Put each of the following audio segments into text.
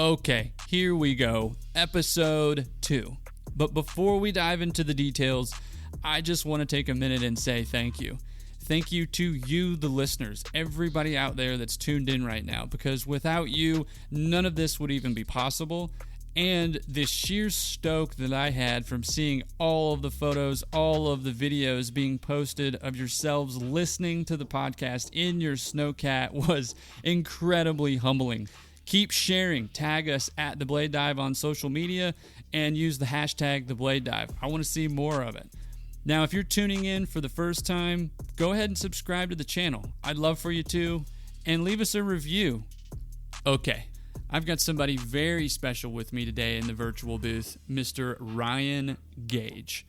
Okay, here we go. Episode 2. But before we dive into the details, I just want to take a minute and say thank you. Thank you to you, the listeners, everybody out there that's tuned in right now, because without you, none of this would even be possible. And the sheer stoke that I had from seeing all of the photos, all of the videos being posted of yourselves listening to the podcast in your Snowcat was incredibly humbling. Keep sharing. Tag us at The Blade Dive on social media and use the hashtag The Blade Dive. I want to see more of it. Now, if you're tuning in for the first time, go ahead and subscribe to the channel. I'd love for you to. And leave us a review. Okay, I've got somebody very special with me today in the virtual booth, Mr. Ryan Gage.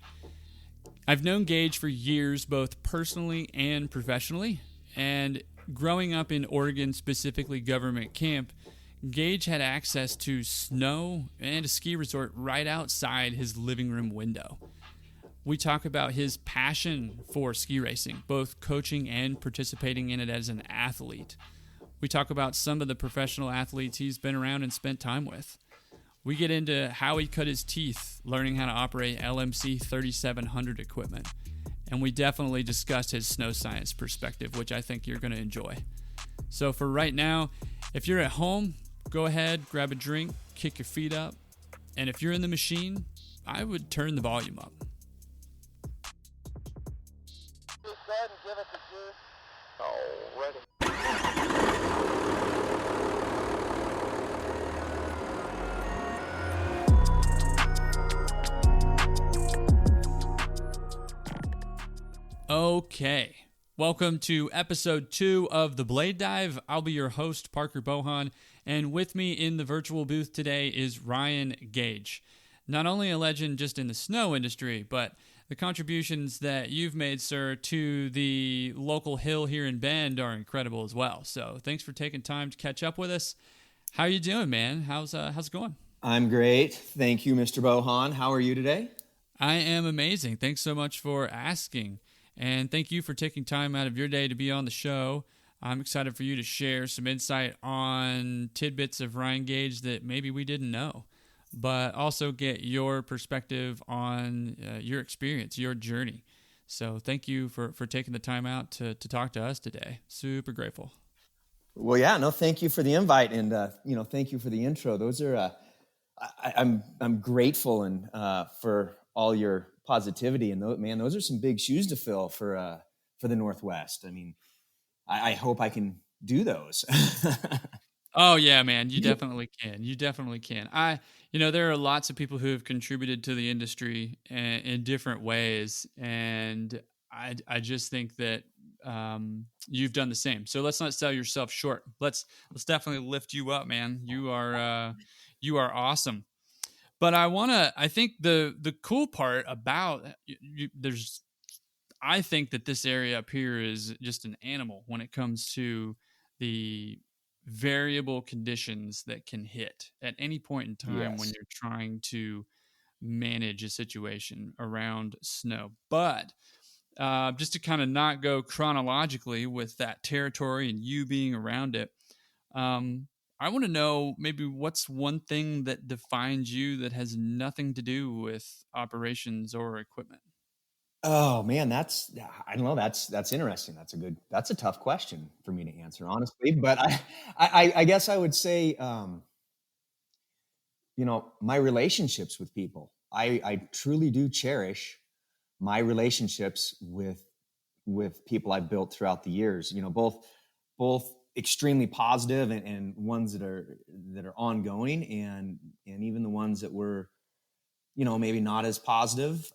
I've known Gage for years, both personally and professionally. And growing up in Oregon, specifically government camp, Gage had access to snow and a ski resort right outside his living room window. We talk about his passion for ski racing, both coaching and participating in it as an athlete. We talk about some of the professional athletes he's been around and spent time with. We get into how he cut his teeth learning how to operate LMC 3700 equipment. And we definitely discuss his snow science perspective, which I think you're going to enjoy. So for right now, if you're at home, go ahead, grab a drink, kick your feet up. And if you're in the machine, I would turn the volume up. Give it the juice. Okay, welcome to episode 2 of The Blade Dive. I'll be your host, Parker Bohan, and with me in the virtual booth today is Ryan Gage. Not only a legend just in the snow industry, but the contributions that you've made, sir, to the local hill here in Bend are incredible as well. So thanks for taking time to catch up with us. How you doing, man? How's it going? I'm great. Thank you, Mr. Bohan. How are you today? I am amazing. Thanks so much for asking. And thank you for taking time out of your day to be on the show. I'm excited for you to share some insight on tidbits of Ryan Gage that maybe we didn't know, but also get your perspective on your experience, your journey. So thank you for taking the time out to talk to us today. Super grateful. Well, yeah, no, thank you for the invite, and thank you for the intro. Those are, I'm grateful and for all your positivity, and those are some big shoes to fill for the Northwest. I mean, I hope I can do those. Oh yeah, man, you definitely can. You definitely can. There are lots of people who have contributed to the industry in different ways, and I just think that you've done the same. So let's not sell yourself short. Let's definitely lift you up, man. You are awesome. But I think the cool part about I think that this area up here is just an animal when it comes to the variable conditions that can hit at any point in time when you're trying to manage a situation around snow. But just to kind of not go chronologically with that territory and you being around it, I want to know maybe what's one thing that defines you that has nothing to do with operations or equipment. Oh man, I don't know. That's interesting. That's a tough question for me to answer, honestly. But I guess I would say, my relationships with people. I truly do cherish my relationships with people I've built throughout the years. Both extremely positive and ones that are ongoing, and even the ones that were, maybe not as positive,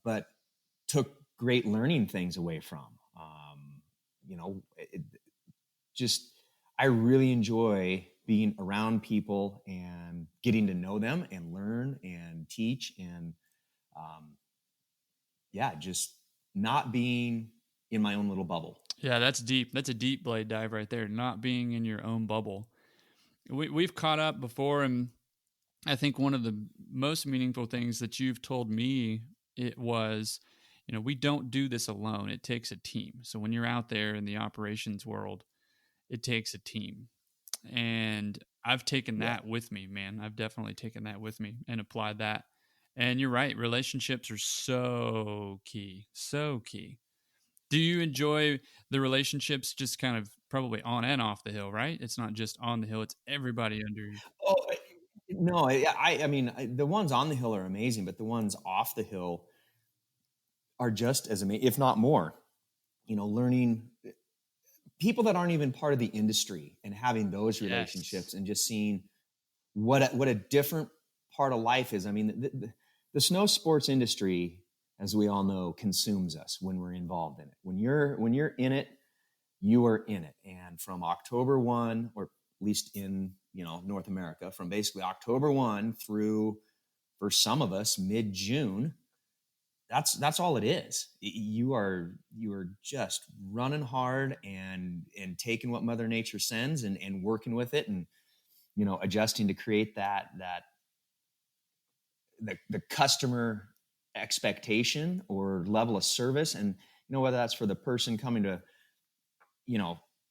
but took great learning things away from. I really enjoy being around people and getting to know them and learn and teach and, just not being in my own little bubble. Yeah, that's deep. That's a deep blade dive right there. Not being in your own bubble. We've caught up before, and I think one of the most meaningful things that you've told me, it was, we don't do this alone. It takes a team. So when you're out there in the operations world, it takes a team. And I've taken that with me, man. I've definitely taken that with me and applied that. And you're right. Relationships are so key. So key. Do you enjoy the relationships just kind of probably on and off the hill, right? It's not just on the hill, it's everybody under you. Oh, no, I mean, the ones on the hill are amazing, but the ones off the hill are just as amazing, if not more. Learning people that aren't even part of the industry and having those relationships and just seeing what a different part of life is. I mean, the snow sports industry, as we all know, consumes us when we're involved in it. When you're in it, you are in it. And from October 1, or at least in North America, from basically October 1 through, for some of us, mid-June, that's all it is. You are just running hard and taking what Mother Nature sends and working with it and adjusting to create that the customer expectation or level of service. And whether that's for the person coming to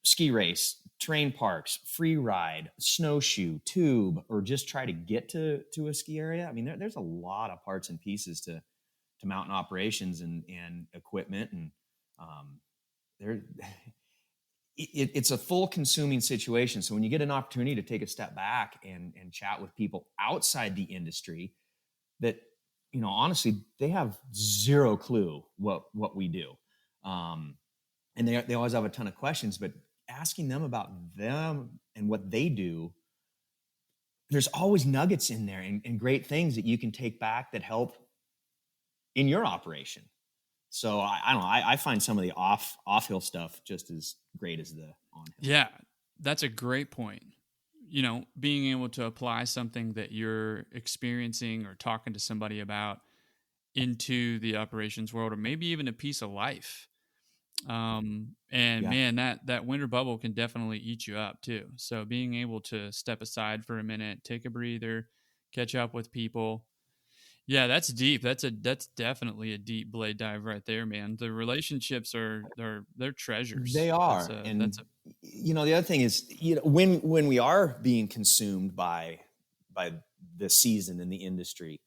ski race, terrain parks, free ride, snowshoe, tube, or just try to get to a ski area. I mean, there's a lot of parts and pieces to mountain operations and equipment, and it's a full consuming situation. So when you get an opportunity to take a step back and chat with people outside the industry that, honestly, they have zero clue what we do. And they always have a ton of questions, but asking them about them and what they do, there's always nuggets in there and great things that you can take back that help in your operation. So I don't know. I find some of the off hill stuff just as great as the on hill. Yeah, that's a great point. Being able to apply something that you're experiencing or talking to somebody about into the operations world, or maybe even a piece of life. Man, that winter bubble can definitely eat you up too. So being able to step aside for a minute, take a breather, catch up with people. Yeah, that's deep. That's definitely a deep blade dive right there, man. The relationships they're treasures. They are. The other thing is, when we are being consumed by the season in the industry,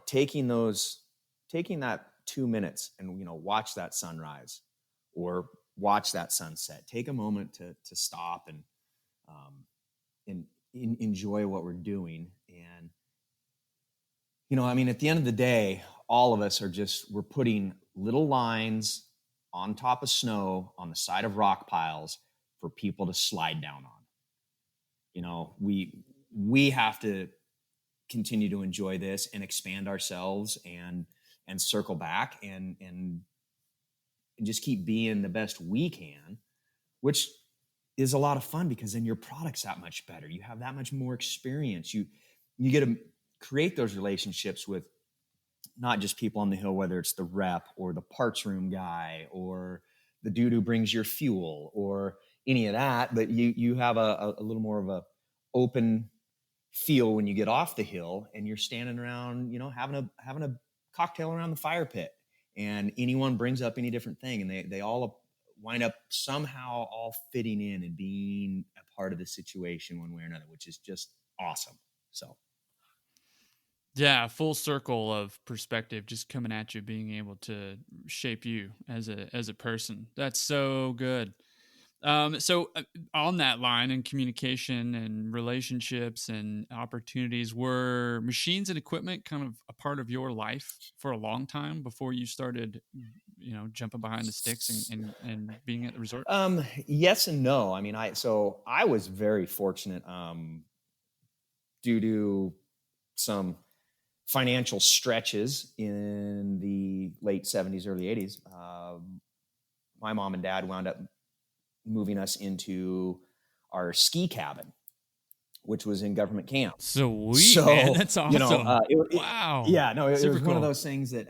taking that 2 minutes and, watch that sunrise or watch that sunset, take a moment to stop and enjoy what we're doing. And, at the end of the day, all of us we're putting little lines on top of snow on the side of rock piles for people to slide down on. We have to continue to enjoy this and expand ourselves and circle back and just keep being the best we can, which is a lot of fun because then your product's that much better. You have that much more experience. You get to create those relationships with not just people on the hill, whether it's the rep or the parts room guy or the dude who brings your fuel or any of that, but you have a little more of a open feel when you get off the hill and you're standing around, having a cocktail around the fire pit, and anyone brings up any different thing, and they all wind up somehow all fitting in and being a part of the situation one way or another, which is just awesome. So yeah, full circle of perspective just coming at you, being able to shape you as a person. That's so good. So on that line in communication and relationships and opportunities, were machines and equipment kind of a part of your life for a long time before you started, jumping behind the sticks and being at the resort? Yes and no. I mean, I was very fortunate, due to some financial stretches in the late 70s, early 80s. My mom and dad wound up moving us into our ski cabin, which was in government camp. Sweet, man. That's awesome. Wow. Yeah, no, it was cool. one of those things that,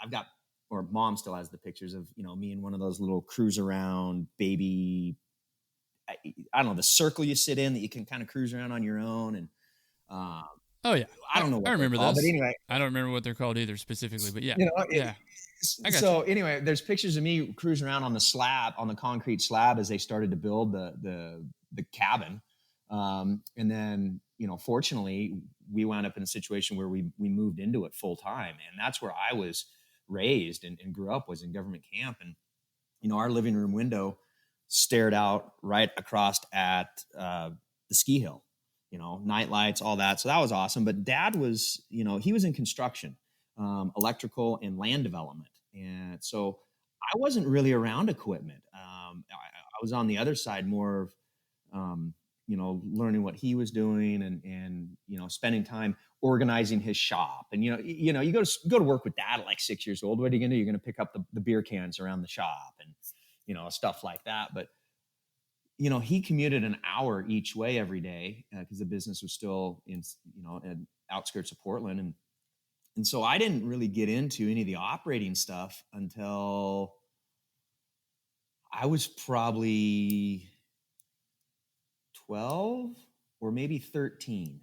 I've got, or mom still has the pictures of, me in one of those little cruise around baby, I don't know, the circle you sit in that you can kind of cruise around on your own. And, oh yeah, I don't know what I remember those. But anyway, I don't remember what they're called either specifically, but yeah, yeah. So anyway, there's pictures of me cruising around on the concrete slab as they started to build the cabin. And then, fortunately, we wound up in a situation where we moved into it full time. And that's where I was raised and grew up, was in government camp. And, our living room window stared out right across at the ski hill, night lights, all that. So that was awesome. But Dad was, he was in construction, electrical and land development. And so I wasn't really around equipment. I was on the other side, more of, learning what he was doing and spending time organizing his shop. And, you go to work with Dad at like 6 years old. What are you going to do? You're going to pick up the beer cans around the shop and, stuff like that. But, he commuted an hour each way every day because the business was still in outskirts of Portland. And so I didn't really get into any of the operating stuff until I was probably 12 or maybe 13.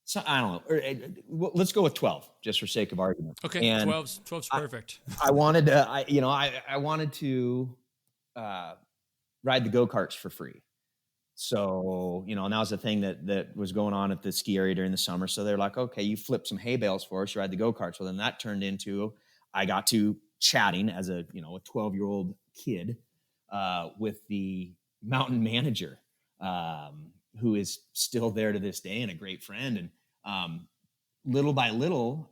So I don't know. Let's go with 12, just for sake of argument. Okay, and 12's perfect. I wanted to, I wanted to ride the go-karts for free. So, and that was the thing that was going on at the ski area during the summer. So they're like, okay, you flip some hay bales for us, you ride the go-karts. Well, then that turned into, I got to chatting as a 12-year-old kid with the mountain manager, who is still there to this day and a great friend. And little by little,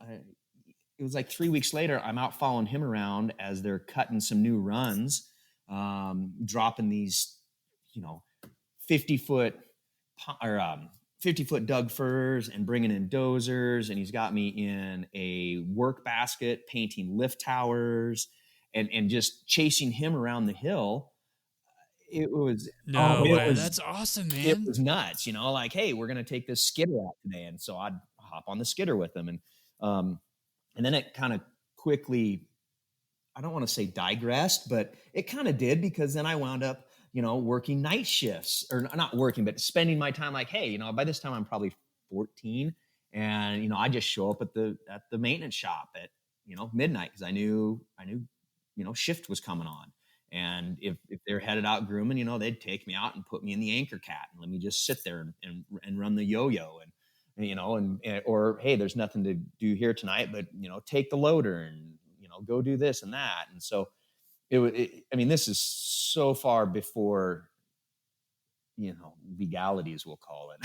it was like 3 weeks later, I'm out following him around as they're cutting some new runs, dropping these, 50-foot Doug furs and bringing in dozers. And he's got me in a work basket, painting lift towers and just chasing him around the hill. It was, that's awesome, man. It was nuts, like, hey, we're going to take this skidder out today. And so I'd hop on the skidder with them. And then it kind of quickly, I don't want to say digressed, but it kind of did, because then I wound up, working night shifts, or not working, but spending my time like, hey, by this time I'm probably 14, and, I just show up at the maintenance shop at, midnight, because I knew, shift was coming on. And if they're headed out grooming, they'd take me out and put me in the anchor cat and let me just sit there and run the yo-yo and or, hey, there's nothing to do here tonight, but, take the loader and, go do this and that. And so this is so far before, legalities, we'll call it.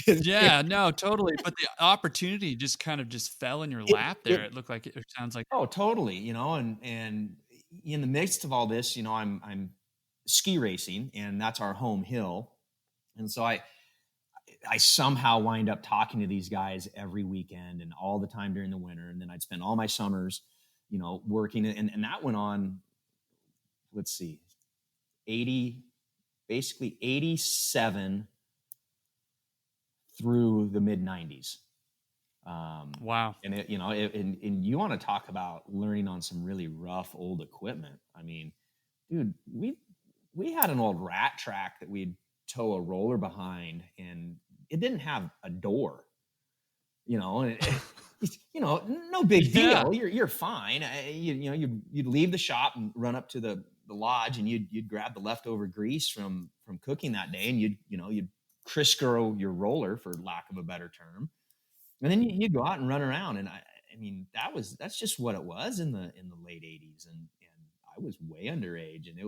Yeah, no, totally. But the opportunity just kind of fell in your lap there. It looked like it sounds like. Oh, totally. And in the midst of all this, I'm ski racing, and that's our home hill. And so I somehow wind up talking to these guys every weekend and all the time during the winter. And then I'd spend all my summers, working. And that went on, let's see, 87 through the mid 90s. Wow. And and you want to talk about learning on some really rough old equipment. I mean, dude, we had an old rat track that we'd tow a roller behind, and it didn't have a door, no big deal. Yeah. You're fine. You'd leave the shop and run up to the lodge, and you'd grab the leftover grease from cooking that day, and you'd Crisco your roller, for lack of a better term. And then you'd go out and run around. And that's just what it was in the late 80s. And I was way underage, and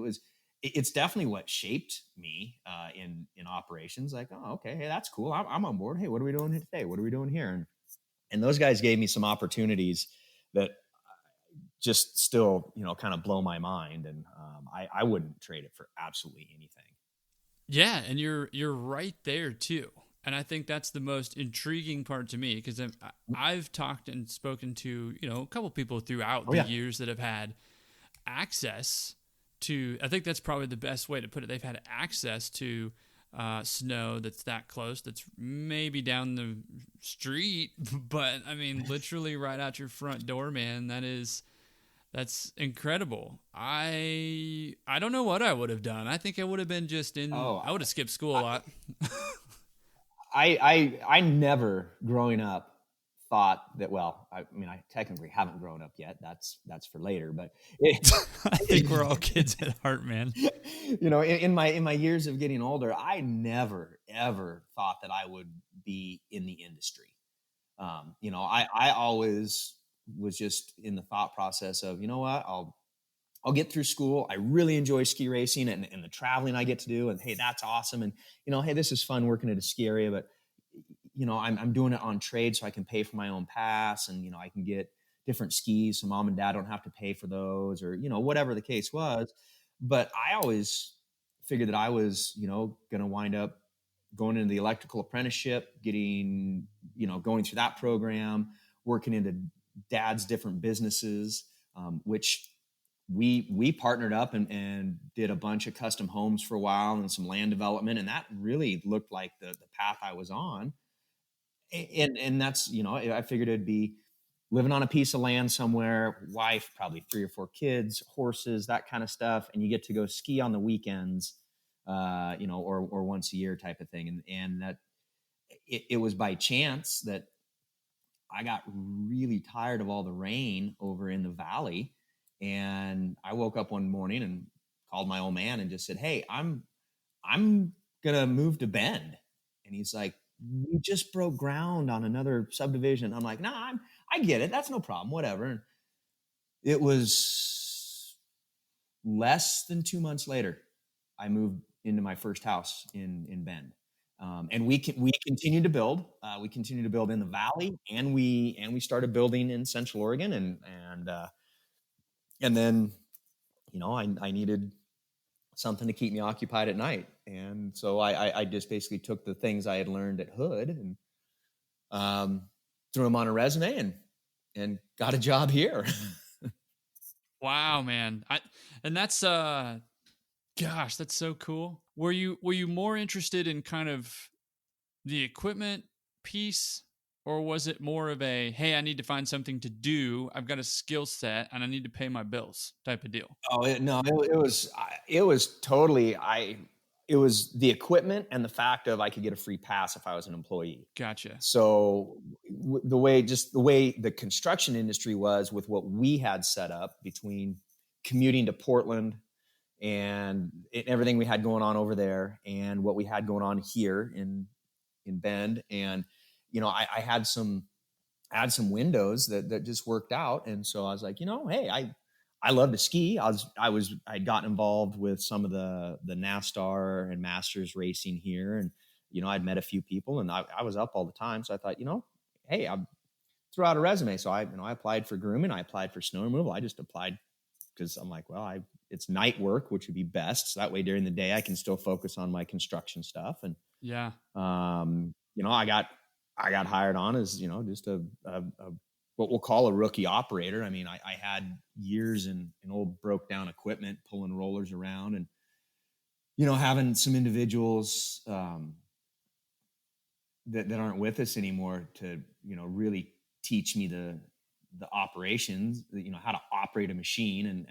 it's definitely what shaped me in operations. Like, oh, okay, hey, that's cool. I'm on board. Hey, what are we doing today? What are we doing here? And those guys gave me some opportunities that just still, kind of blow my mind. And I wouldn't trade it for absolutely anything. Yeah. And you're right there too. And I think that's the most intriguing part to me, because I've talked and spoken to, a couple people throughout the years that have had access to, I think that's probably the best way to put it. They've had access to snow that's that close, that's maybe down the street, but literally right out your front door, man. That's incredible. I don't know what I would have done. I think I would have been I would have skipped school a lot. I never growing up thought that, well, I mean, I technically haven't grown up yet. That's for later, but I think we're all kids at heart, man. You know, in my years of getting older, I never ever thought that I would be in the industry. You know, I always was just in the thought process of, you know what, I'll get through school. I really enjoy ski racing and the traveling I get to do. And hey, that's awesome. And, you know, hey, this is fun working at a ski area, but, you know, I'm doing it on trade so I can pay for my own pass, and, you know, I can get different skis so mom and dad don't have to pay for those, or, you know, whatever the case was. But I always figured that I was, you know, going to wind up going into the electrical apprenticeship, getting, you know, going through that program, working into dad's different businesses, which we partnered up and did a bunch of custom homes for a while and some land development. And that really looked like the path I was on. And that's, you know, I figured it'd be living on a piece of land somewhere, wife, probably 3 or 4 kids, horses, that kind of stuff. And you get to go ski on the weekends, you know, or once a year type of thing. And that it was by chance that I got really tired of all the rain over in the valley. And I woke up one morning and called my old man and just said, hey, I'm going to move to Bend. And he's like, we just broke ground on another subdivision. I'm like, nah, I get it. That's no problem. Whatever. And it was less than 2 months later, I moved into my first house in Bend. And we continued to build. We continued to build in the valley, and we started building in Central Oregon, and then, you know, I needed something to keep me occupied at night. And so I just basically took the things I had learned at Hood and threw them on a resume and got a job here. Wow, man. And that's gosh, that's so cool. Were you more interested in kind of the equipment piece, or was it more of a, hey, I need to find something to do, I've got a skill set and I need to pay my bills type of deal? Oh, it was totally, it was the equipment and the fact of I could get a free pass if I was an employee. Gotcha. So the way the construction industry was with what we had set up between commuting to Portland and everything we had going on over there and what we had going on here in Bend. And, you know, I had some windows that just worked out. And so I was like, you know, hey, I love to ski. I'd gotten involved with some of the NASTAR and Masters racing here. And, you know, I'd met a few people and I was up all the time. So I thought, you know, hey, I threw out a resume. So I applied for grooming. I applied for snow removal. I just applied because I'm like, well, it's night work, which would be best. So that way during the day, I can still focus on my construction stuff. And, yeah, you know, I got hired on as, you know, just a what we'll call a rookie operator. I mean, I had years in old broke down equipment, pulling rollers around, and, you know, having some individuals that aren't with us anymore to, you know, really teach me the operations, you know, how to operate a machine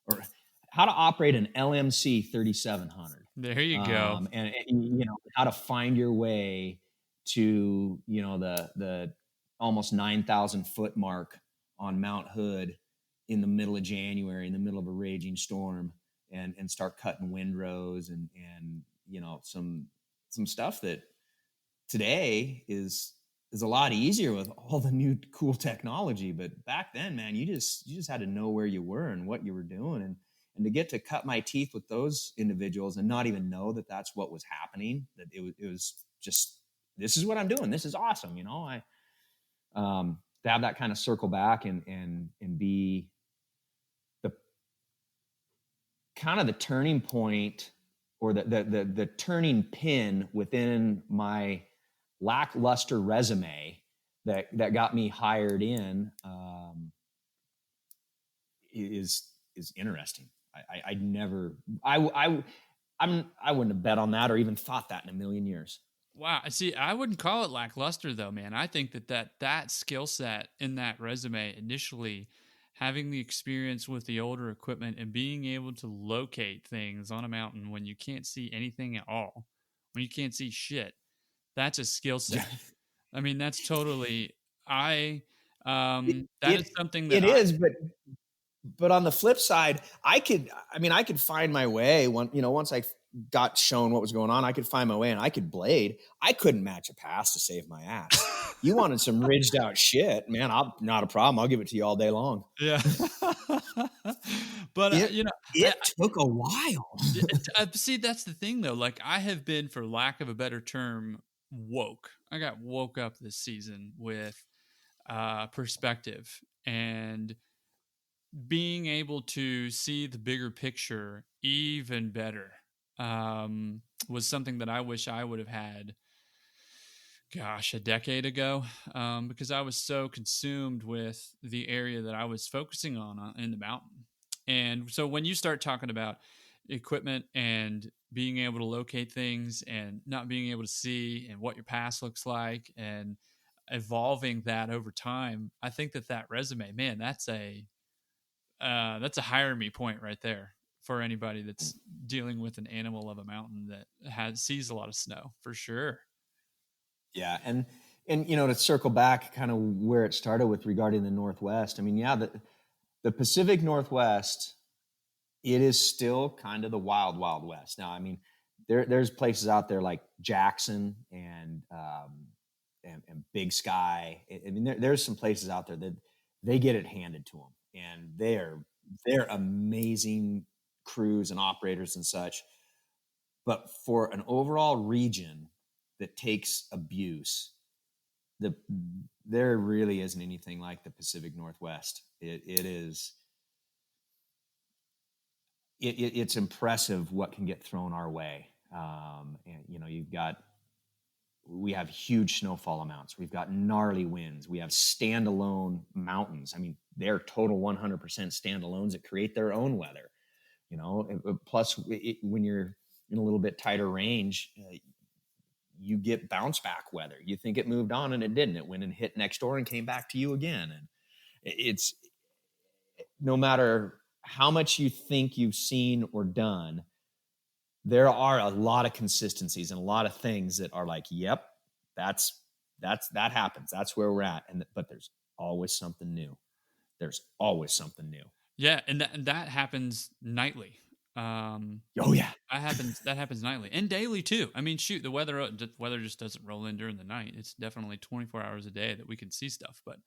or how to operate an LMC 3700. There you go. And, you know, how to find your way to, you know, the almost 9,000 foot mark on Mount Hood in the middle of January, in the middle of a raging storm, and start cutting windrows and, you know, some stuff that today is a lot easier with all the new cool technology. But back then, man, you just had to know where you were and what you were doing. And to get to cut my teeth with those individuals and not even know that that's what was happening, that it was just, this is what I'm doing. This is awesome. You know, to have that kind of circle back and be the kind of the turning point or the turning pin within my lackluster resume that got me hired in is interesting. I wouldn't have bet on that or even thought that in a million years. Wow. See, I wouldn't call it lackluster though, man. I think that skill set in that resume initially, having the experience with the older equipment and being able to locate things on a mountain when you can't see anything at all, when you can't see shit, that's a skill set. I mean, that's totally I It that is it, something that it I is, but on the flip side, I could find my way once I got shown what was going on, I could find my way and I could blade. I couldn't match a pass to save my ass. You wanted some ridged out shit, man. Not a problem. I'll give it to you all day long. yeah. But It you know, it took a while. see, that's the thing though. Like I have been, for lack of a better term, woke. I got woke up this season with perspective and being able to see the bigger picture even better was something that I wish I would have had, gosh, a decade ago, because I was so consumed with the area that I was focusing on in the mountain. And so when you start talking about equipment and being able to locate things and not being able to see and what your pass looks like and evolving that over time, I think that resume, man, that's a hire me point right there for anybody that's dealing with an animal of a mountain that sees a lot of snow, for sure. Yeah, and to circle back kind of where it started with regarding the Northwest. I mean, yeah, the Pacific Northwest, it is still kind of the wild, wild west. Now, I mean, there's places out there like Jackson and Big Sky. I mean, there's some places out there that they get it handed to them, and they're amazing crews and operators and such. But for an overall region that takes abuse, there really isn't anything like the Pacific Northwest. It's impressive what can get thrown our way. And we have huge snowfall amounts. We've got gnarly winds. We have standalone mountains. I mean, they're total 100% standalones that create their own weather. Plus when you're in a little bit tighter range, you get bounce back weather. You think it moved on and it didn't. It went and hit next door and came back to you again. And it's no matter how much you think you've seen or done, there are a lot of consistencies and a lot of things that are like, yep, that happens. That's where we're at. But there's always something new. There's always something new. Yeah, and that happens nightly. Oh yeah, that happens nightly and daily too. I mean, shoot, the weather just doesn't roll in during the night. It's definitely 24 hours a day that we can see stuff. But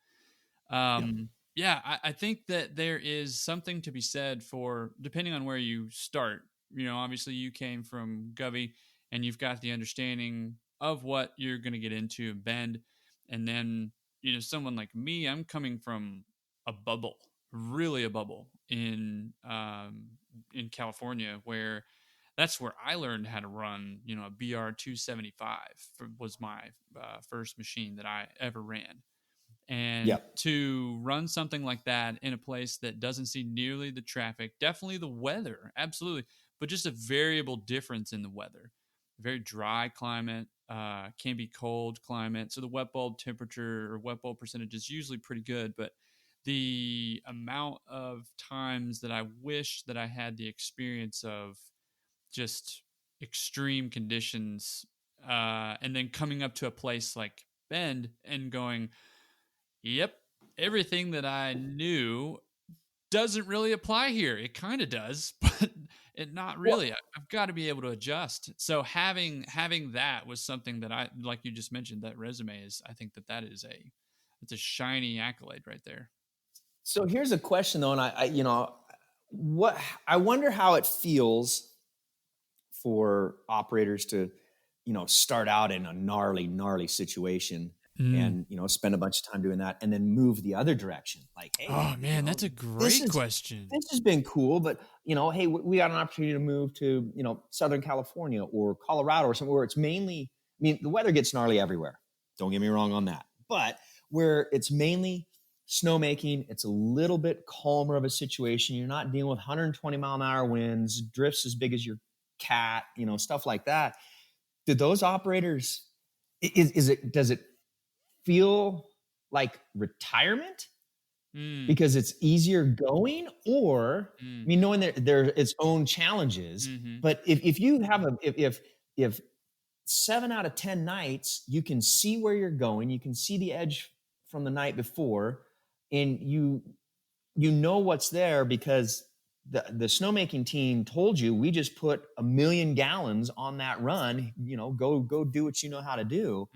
yeah, I think that there is something to be said for, depending on where you start. Obviously you came from Govey and you've got the understanding of what you're going to get into in Bend, and then someone like me, I'm coming from a bubble, really a bubble in California, where that's where I learned how to run, a BR 275 was my first machine that I ever ran. And to run something like that in a place that doesn't see nearly the traffic, definitely the weather, absolutely, but just a variable difference in the weather. Very dry climate, can be cold climate. So the wet bulb temperature or wet bulb percentage is usually pretty good, but the amount of times that I wish that I had the experience of just extreme conditions, and then coming up to a place like Bend and going, yep, everything that I knew doesn't really apply here. It kind of does, but not really. I've got to be able to adjust. So having that was something that I, like you just mentioned, that resume is, I think it's a shiny accolade right there. So here's a question though, and I wonder how it feels for operators to, start out in a gnarly situation and, spend a bunch of time doing that and then move the other direction. Like, hey, oh man, that's a great question. This has been cool, but hey, we got an opportunity to move to, Southern California or Colorado or somewhere where it's mainly, I mean, the weather gets gnarly everywhere. Don't get me wrong on that, but where it's mainly snowmaking, it's a little bit calmer of a situation. You're not dealing with 120 mile an hour winds, drifts as big as your cat, stuff like that. Do those operators, does it feel like retirement because it's easier going, or I mean, knowing that there are its own challenges, but if you have if 7 out of 10 nights you can see where you're going, you can see the edge from the night before, and you know what's there because the snowmaking team told you, we just put 1 million gallons on that run, go do what you know how to do.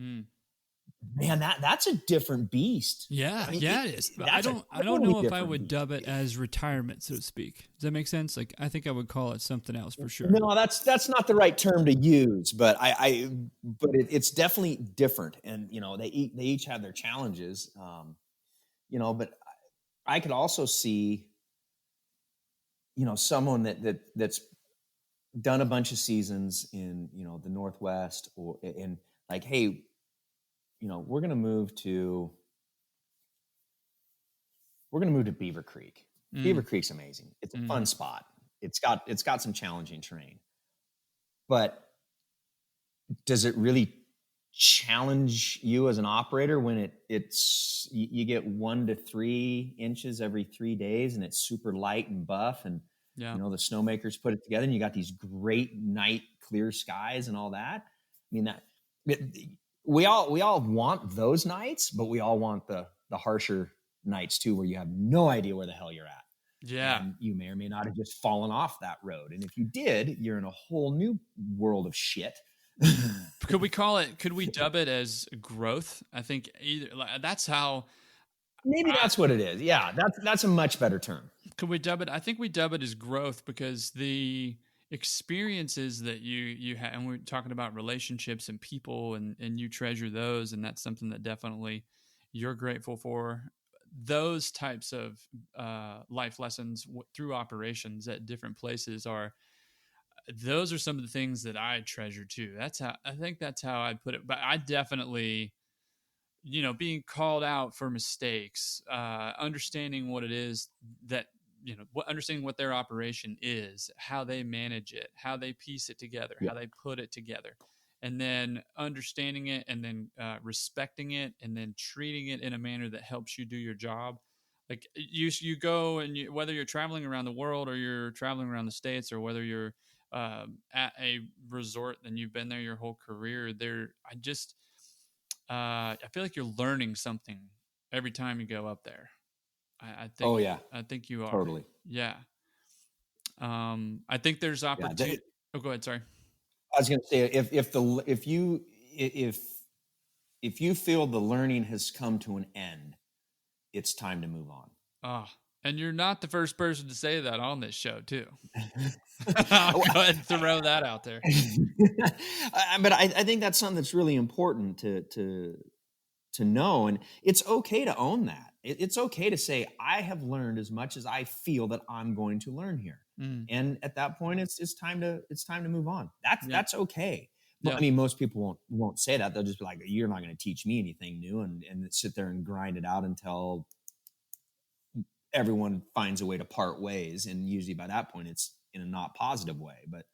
Man, that's a different beast. Yeah, I mean, it is. But I that's a don't totally know if I different would beast. dub it as retirement, so to speak. Does that make sense? Like, I think I would call it something else for sure. No, that's not the right term to use, but it's definitely different, and they each have their challenges, but I could also see, someone that's done a bunch of seasons in the Northwest, or in like, hey, we're gonna move to Beaver Creek. Beaver Creek's amazing. It's a fun spot. It's got some challenging terrain, but does it really challenge you as an operator when it's you get 1 to 3 inches every 3 days and it's super light and buff, and the snowmakers put it together and you got these great night clear skies and all that? I mean, we all want those nights, but we all want the harsher nights too, where you have no idea where the hell you're at. Yeah. And you may or may not have just fallen off that road, and if you did, you're in a whole new world of shit. Could we dub it as growth? I think that's how. Maybe that's what it is. Yeah, that's a much better term. Could we dub it? I think we dub it as growth because the experiences that you have, and we're talking about relationships and people, and you treasure those, and that's something that definitely you're grateful for. Those types of life lessons through operations at different places those are some of the things that I treasure too. I think that's how I'd put it. But I definitely, being called out for mistakes, understanding what it is that, understanding what their operation is, how they manage it, how they piece it together, how they put it together, and then understanding it, and then respecting it, and then treating it in a manner that helps you do your job. Like you go, and whether you're traveling around the world or you're traveling around the States, or whether you're at a resort and you've been there your whole career, I feel like you're learning something every time you go up there. I think. Oh yeah, I think you are totally. Yeah. I think there's opportunity. Go ahead. Sorry. I was going to say, if you feel the learning has come to an end, it's time to move on. And you're not the first person to say that on this show, too. I'll go ahead and throw that out there. But I think that's something that's really important to know, and it's okay to own that. It's okay to say, I have learned as much as I feel that I'm going to learn here, and at that point, it's time to move on. That's okay. I mean, most people won't say that. They'll just be like, "You're not going to teach me anything new," and sit there and grind it out until everyone finds a way to part ways. And usually by that point, it's in a not positive way. But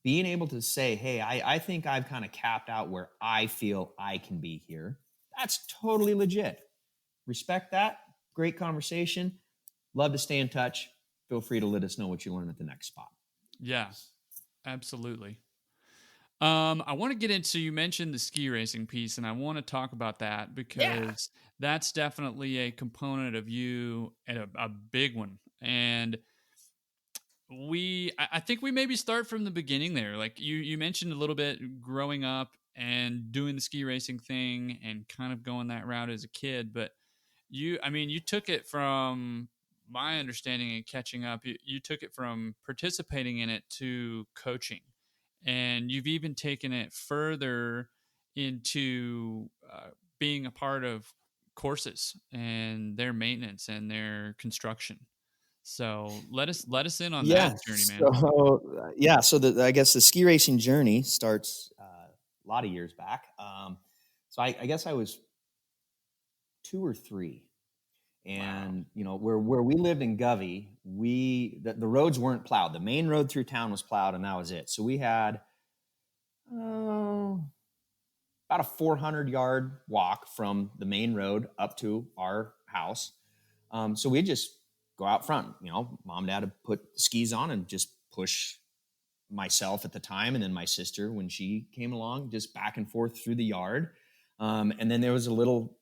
being able to say, hey, I think I've kind of capped out where I feel I can be here. That's totally legit. Respect that. Great conversation. Love to stay in touch. Feel free to let us know what you learn at the next spot. Yeah, absolutely. I want to get into, you mentioned the ski racing piece, and I want to talk about that because that's definitely a component of you, and a big one. And I think we maybe start from the beginning there. Like you mentioned a little bit growing up and doing the ski racing thing and kind of going that route as a kid, but you took it from my understanding and catching up. You took it from participating in it to coaching. And you've even taken it further into being a part of courses and their maintenance and their construction. So let us in on that journey, man. So I guess the ski racing journey starts a lot of years back. So I guess I was 2 or 3. And where we lived in Govey, the roads weren't plowed. The main road through town was plowed, and that was it. So we had about a 400-yard walk from the main road up to our house. So we'd just go out front. Mom and Dad would put the skis on and just push myself at the time, and then my sister when she came along, just back and forth through the yard. And then there was a little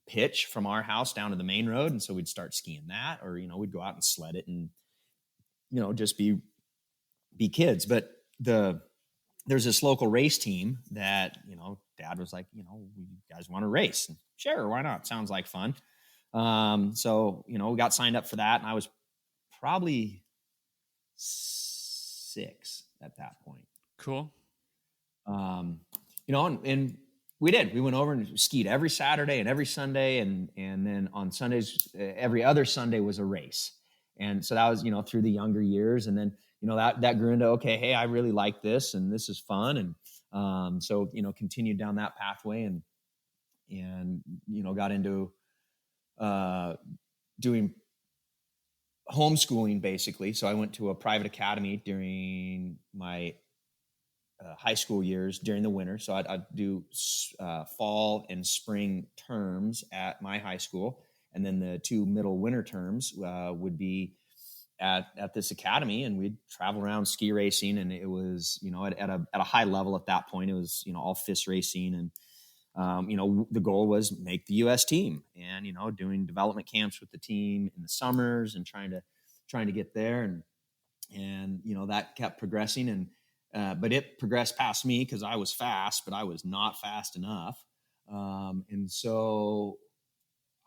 pitch from our house down to the main road. And so we'd start skiing that, or, we'd go out and sled it and, just be kids. But there's this local race team that, Dad was like, you guys want to race? And sure, why not? Sounds like fun. So, we got signed up for that, and I was probably 6 at that point. Cool. And we did. We went over and skied every Saturday and every Sunday, and then on Sundays, every other Sunday was a race. And so that was, through the younger years, and then that grew into, okay, hey, I really like this, and this is fun, and so continued down that pathway, and got into doing homeschooling, basically. So I went to a private academy during my high school years during the winter. So I'd do fall and spring terms at my high school, and then the 2 middle winter terms would be at this academy, and we'd travel around ski racing. And it was, at a high level at that point. It was, all FIS racing, and the goal was make the U.S. team, and doing development camps with the team in the summers and trying to get there, and that kept progressing, and but it progressed past me because I was fast, but I was not fast enough, and so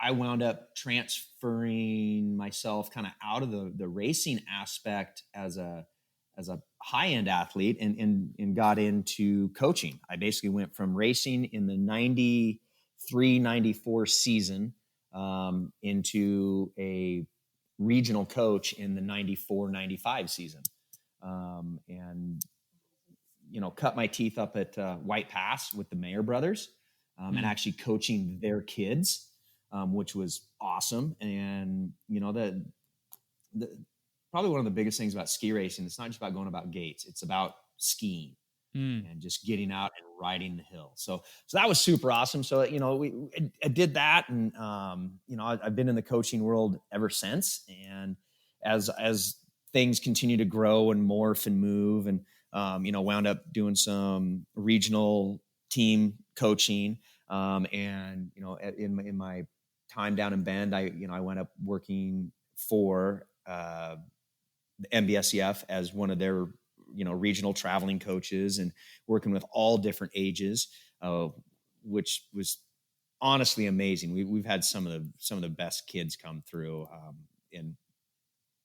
I wound up transferring myself kind of out of the racing aspect as a high-end athlete and got into coaching. I basically went from racing in the 93, 94 season into a regional coach in the 94, 95 season. And, cut my teeth up at White Pass with the Mayer brothers and actually coaching their kids, which was awesome. And, the probably one of the biggest things about ski racing, it's not just about going about gates, it's about skiing and just getting out and riding the hill. So that was super awesome. So, I did that, and, I've been in the coaching world ever since. And as things continue to grow and morph and move, and, wound up doing some regional team coaching. And, in my time down in Bend, I went up working for, the NBSCF as one of their, regional traveling coaches, and working with all different ages, which was honestly amazing. We've had some of the best kids come through, and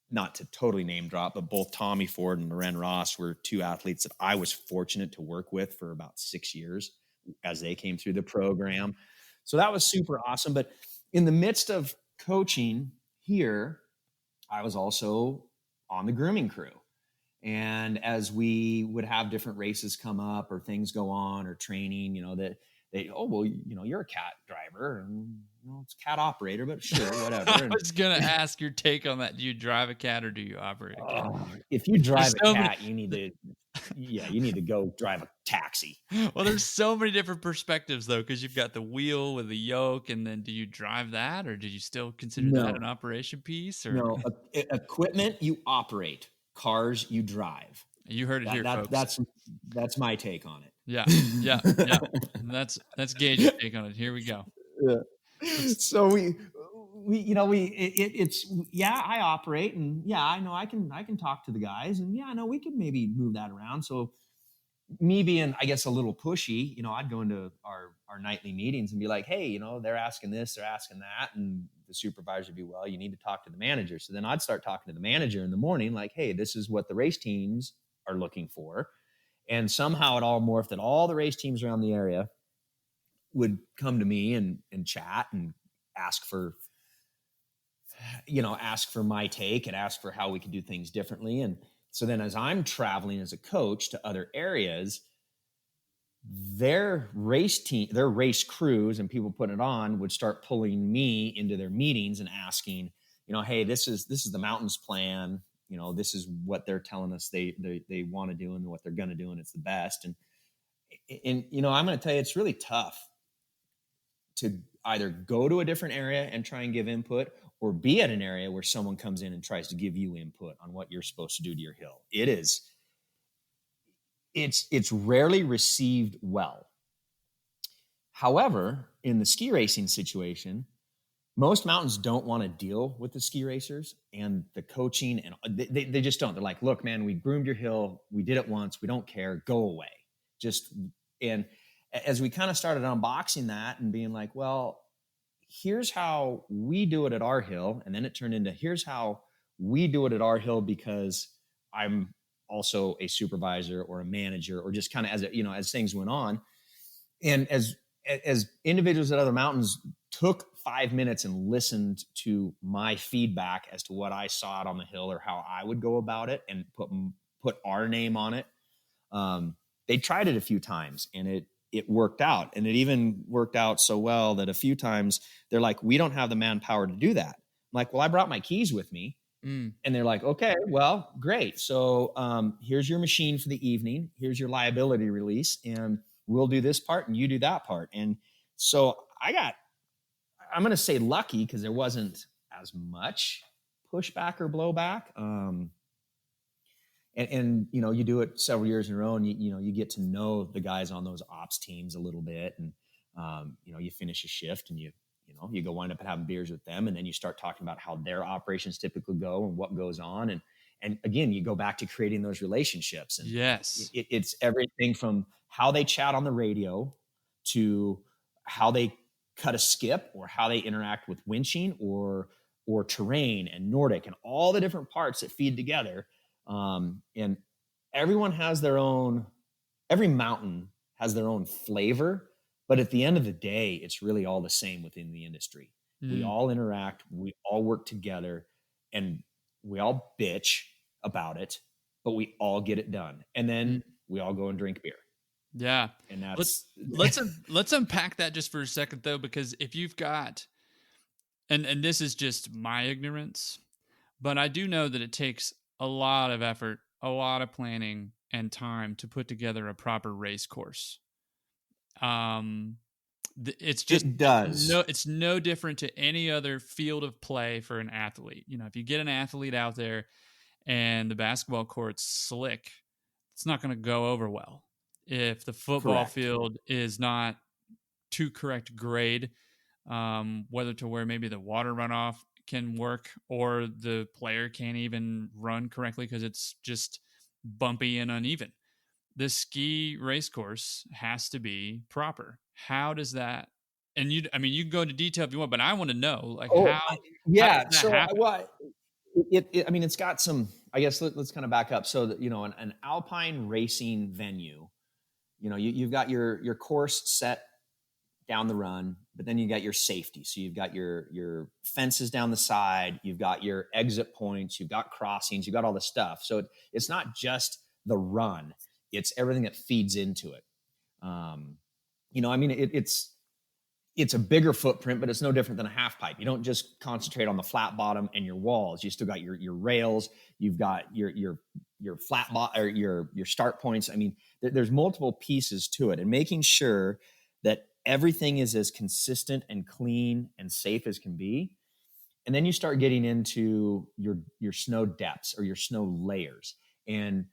not to totally name drop, but both Tommy Ford and Loren Ross were 2 athletes that I was fortunate to work with for about 6 years as they came through the program. So that was super awesome. But in the midst of coaching here, I was also on the grooming crew. And as we would have different races come up or things go on or training, you're a cat driver, and it's cat operator, but sure, whatever. I was going to ask your take on that. Do you drive a cat or do you operate a cat? If you drive a cat, you need to go drive a taxi. Well, there's so many different perspectives though, because you've got the wheel with the yoke, and then do you drive that, or do you still consider that an operation piece? Or no, equipment you operate, cars you drive. You heard it here, folks. That's my take on it. Yeah. That's Gage's take on it. Here we go. Yeah. So I operate, and I know I can talk to the guys, and I know we could maybe move that around. So me being, I guess, a little pushy, I'd go into our nightly meetings and be like, hey, they're asking this, they're asking that. And the supervisor would be, well, you need to talk to the manager. So then I'd start talking to the manager in the morning, like, hey, this is what the race teams are looking for. And somehow it all morphed that all the race teams around the area would come to me and chat and ask for my take and ask for how we could do things differently. And so then as I'm traveling as a coach to other areas, their race team, their race crews and people putting it on would start pulling me into their meetings and asking, hey, this is the mountains plan. This is what they're telling us they want to do and what they're going to do, and it's the best. And I'm going to tell you, it's really tough to either go to a different area and try and give input, or be at an area where someone comes in and tries to give you input on what you're supposed to do to your hill. It's rarely received well. However, in the ski racing situation, most mountains don't want to deal with the ski racers and the coaching, and they just don't. They're like, look, man, we groomed your hill. We did it once. We don't care. Go away. Just, and as we kind of started unboxing that and being like, well, here's how we do it at our hill. And then it turned into, here's how we do it at our hill, because I'm also a supervisor or a manager, or just kind of as things went on. And as individuals at other mountains took 5 minutes and listened to my feedback as to what I saw out on the hill or how I would go about it, and put our name on it. They tried it a few times, and it worked out. And it even worked out so well that a few times they're like, we don't have the manpower to do that. I'm like, well, I brought my keys with me. And they're like, okay, well, great. So here's your machine for the evening. Here's your liability release. And we'll do this part and you do that part. And so I'm going to say lucky, because there wasn't as much pushback or blowback. And you do it several years in a row, and you get to know the guys on those ops teams a little bit. And, you finish a shift and you go wind up having beers with them. And then you start talking about how their operations typically go and what goes on. And again, you go back to creating those relationships. And yes, it's everything from how they chat on the radio to how they cut a skip, or how they interact with winching or terrain and Nordic and all the different parts that feed together. And everyone has every mountain has their own flavor, but at the end of the day, it's really all the same within the industry. We all interact, we all work together, and we all bitch about it, but we all get it done. And then we all go and drink beer. Yeah. And that's let's unpack that just for a second though, because if you've got, and this is just my ignorance, but I do know that it takes a lot of effort, a lot of planning and time to put together a proper race course. It's just, it does. It's no different to any other field of play for an athlete. If you get an athlete out there and the basketball court's slick, it's not going to go over well. If the football field is not to correct grade, whether to where maybe the water runoff can work, or the player can't even run correctly because it's just bumpy and uneven. The ski race course has to be proper. How does that? And you can go into detail if you want, but I want to know how. Yeah. How does that so happen? it's got some. I guess let's kind of back up. So that an alpine racing venue, you've got your course set down the run, but then you got your safety. So you've got your fences down the side, you've got your exit points, you've got crossings, you've got all the stuff. So it's not just the run, it's everything that feeds into it. It's a bigger footprint, but it's no different than a half pipe. You don't just concentrate on the flat bottom and your walls. You still got your rails, you've got your flat or your start points. There's multiple pieces to it, and making sure that everything is as consistent and clean and safe as can be. And then you start getting into your snow depths or your snow layers. And,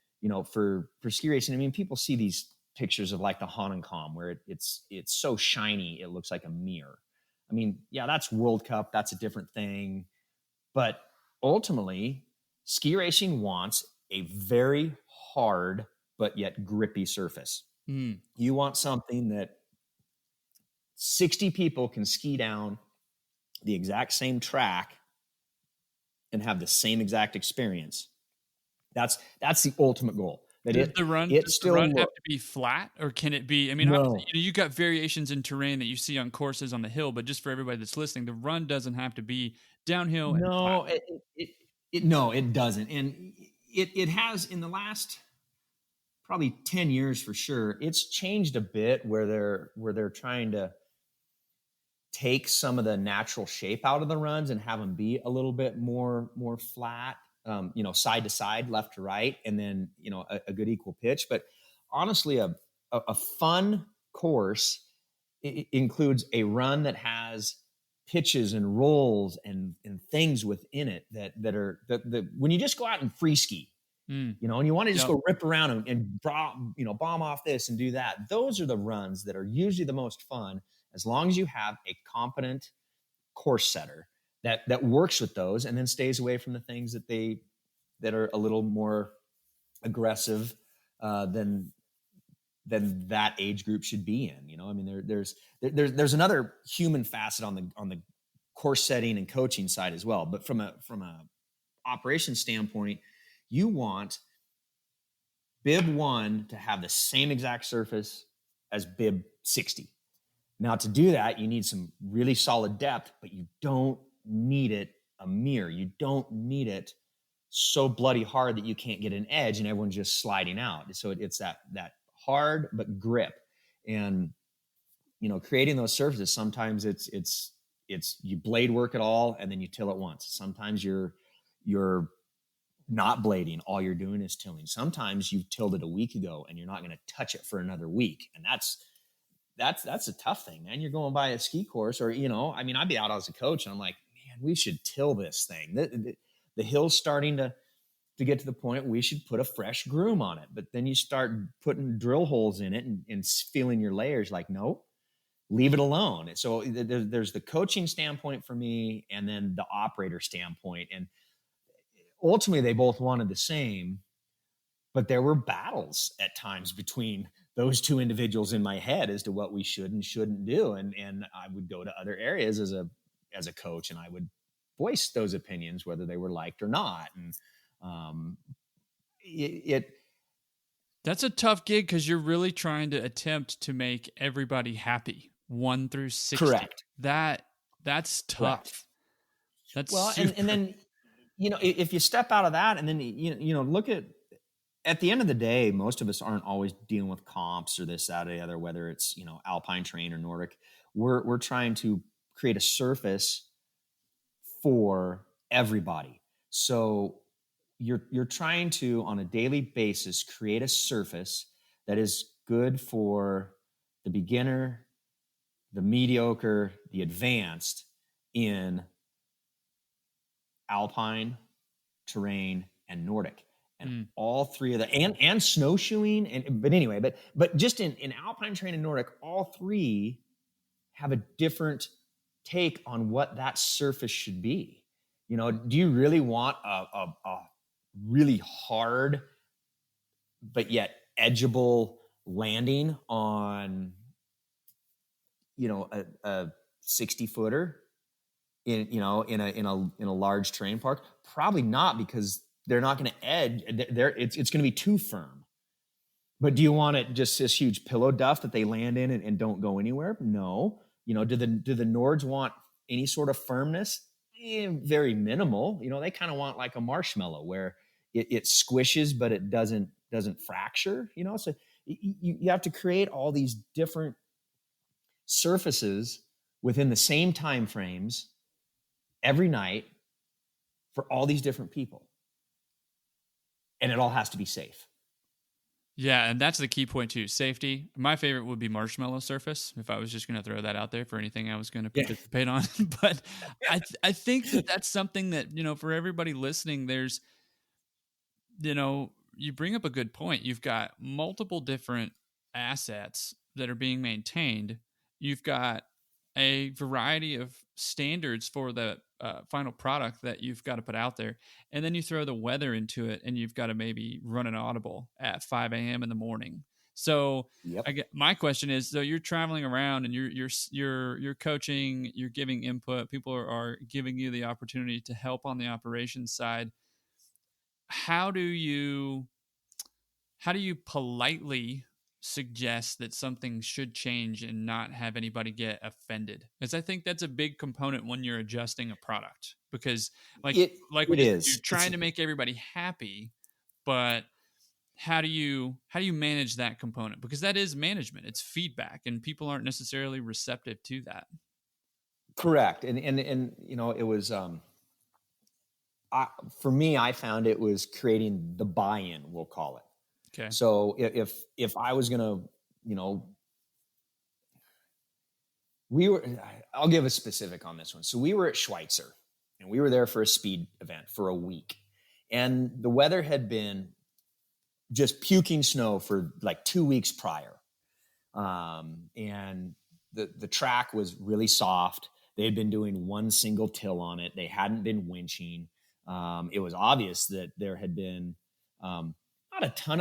for ski racing, people see these pictures of like the Hahnenkamm where it's so shiny, it looks like a mirror. That's World Cup. That's a different thing. But ultimately, ski racing wants a very hard, but yet grippy surface. You want something that 60 people can ski down the exact same track and have the same exact experience. That's the ultimate goal. Does the run have to be flat, or can it be? No. Obviously, you got variations in terrain that you see on courses on the hill, but just for everybody that's listening, the run doesn't have to be downhill. No, it doesn't. And it has, in the last probably 10 years for sure, it's changed a bit where they're trying to take some of the natural shape out of the runs and have them be a little bit more flat, side to side, left to right, and then, a good equal pitch. But honestly, a fun course includes a run that has pitches and rolls and things within it that when you just go out and free ski, Mm. And you want to just Yep. go rip around and bomb off this and do that. Those are the runs that are usually the most fun, as long as you have a competent course setter that works with those and then stays away from the things that are a little more aggressive than that age group should be in. I mean, there's another human facet on the course setting and coaching side as well. But from a operation standpoint, you want bib 1 to have the same exact surface as bib 60. Now, to do that, you need some really solid depth, but you don't need it a mirror. You don't need it so bloody hard that you can't get an edge and everyone's just sliding out. So it's that hard but grip. And creating those surfaces, sometimes it's you blade work it all and then you till it once. Sometimes you're not blading, all you're doing is tilling. Sometimes you've tilled it a week ago and you're not going to touch it for another week. And that's a tough thing, man. You're going by a ski course or, I'd be out as a coach and I'm like, man, we should till this thing. The hill's starting to get to the point we should put a fresh groom on it. But then you start putting drill holes in it and feeling your layers, like, nope, leave it alone. So there's the coaching standpoint for me and then the operator standpoint. And ultimately they both wanted the same, but there were battles at times between those two individuals in my head as to what we should and shouldn't do. And I would go to other areas as a coach and I would voice those opinions, whether they were liked or not. And that's a tough gig because you're really trying to attempt to make everybody happy, 1 through 60. Correct. That's tough. Correct. That's and then if you step out of that and then look at the end of the day, most of us aren't always dealing with comps or this, that, or the other, whether it's alpine terrain or Nordic. We're trying to create a surface for everybody. So you're trying to, on a daily basis, create a surface that is good for the beginner, the mediocre, the advanced in alpine, terrain, and Nordic. And all three of the and snowshoeing but just in alpine terrain and Nordic, all three have a different take on what that surface should be. Do you really want a really hard but yet edgeable landing on a 60 footer in a large terrain park? Probably not, because they're not going to edge. It's going to be too firm. But do you want it just this huge pillow duff that they land in and don't go anywhere? No. Do the Nords want any sort of firmness? Very minimal. They kind of want like a marshmallow where it squishes, but it doesn't fracture. So you have to create all these different surfaces within the same time frames every night for all these different people. And it all has to be safe. Yeah, and that's the key point too. Safety. My favorite would be marshmallow surface, if I was just going to throw that out there for anything I was going to participate on. But I think that's something that, for everybody listening, there's, you bring up a good point. You've got multiple different assets that are being maintained. You've got a variety of standards for the final product that you've got to put out there. And then you throw the weather into it and you've got to maybe run an audible at 5 a.m. in the morning. So my question is, so you're traveling around and you're coaching, you're giving input, people are giving you the opportunity to help on the operations side. How do you politely suggest that something should change and not have anybody get offended? Because I think that's a big component when you're adjusting a product, because you're trying to make everybody happy, but how do you manage that component? Because that is management, it's feedback, and people aren't necessarily receptive to that. Correct. And it was for me, I found it was creating the buy-in, we'll call it. Okay. So if I was gonna, I'll give a specific on this one. So we were at Schweitzer and we were there for a speed event for a week, and the weather had been just puking snow for like 2 weeks prior. And the track was really soft. They had been doing one single till on it. They hadn't been winching. It was obvious that there had been not a ton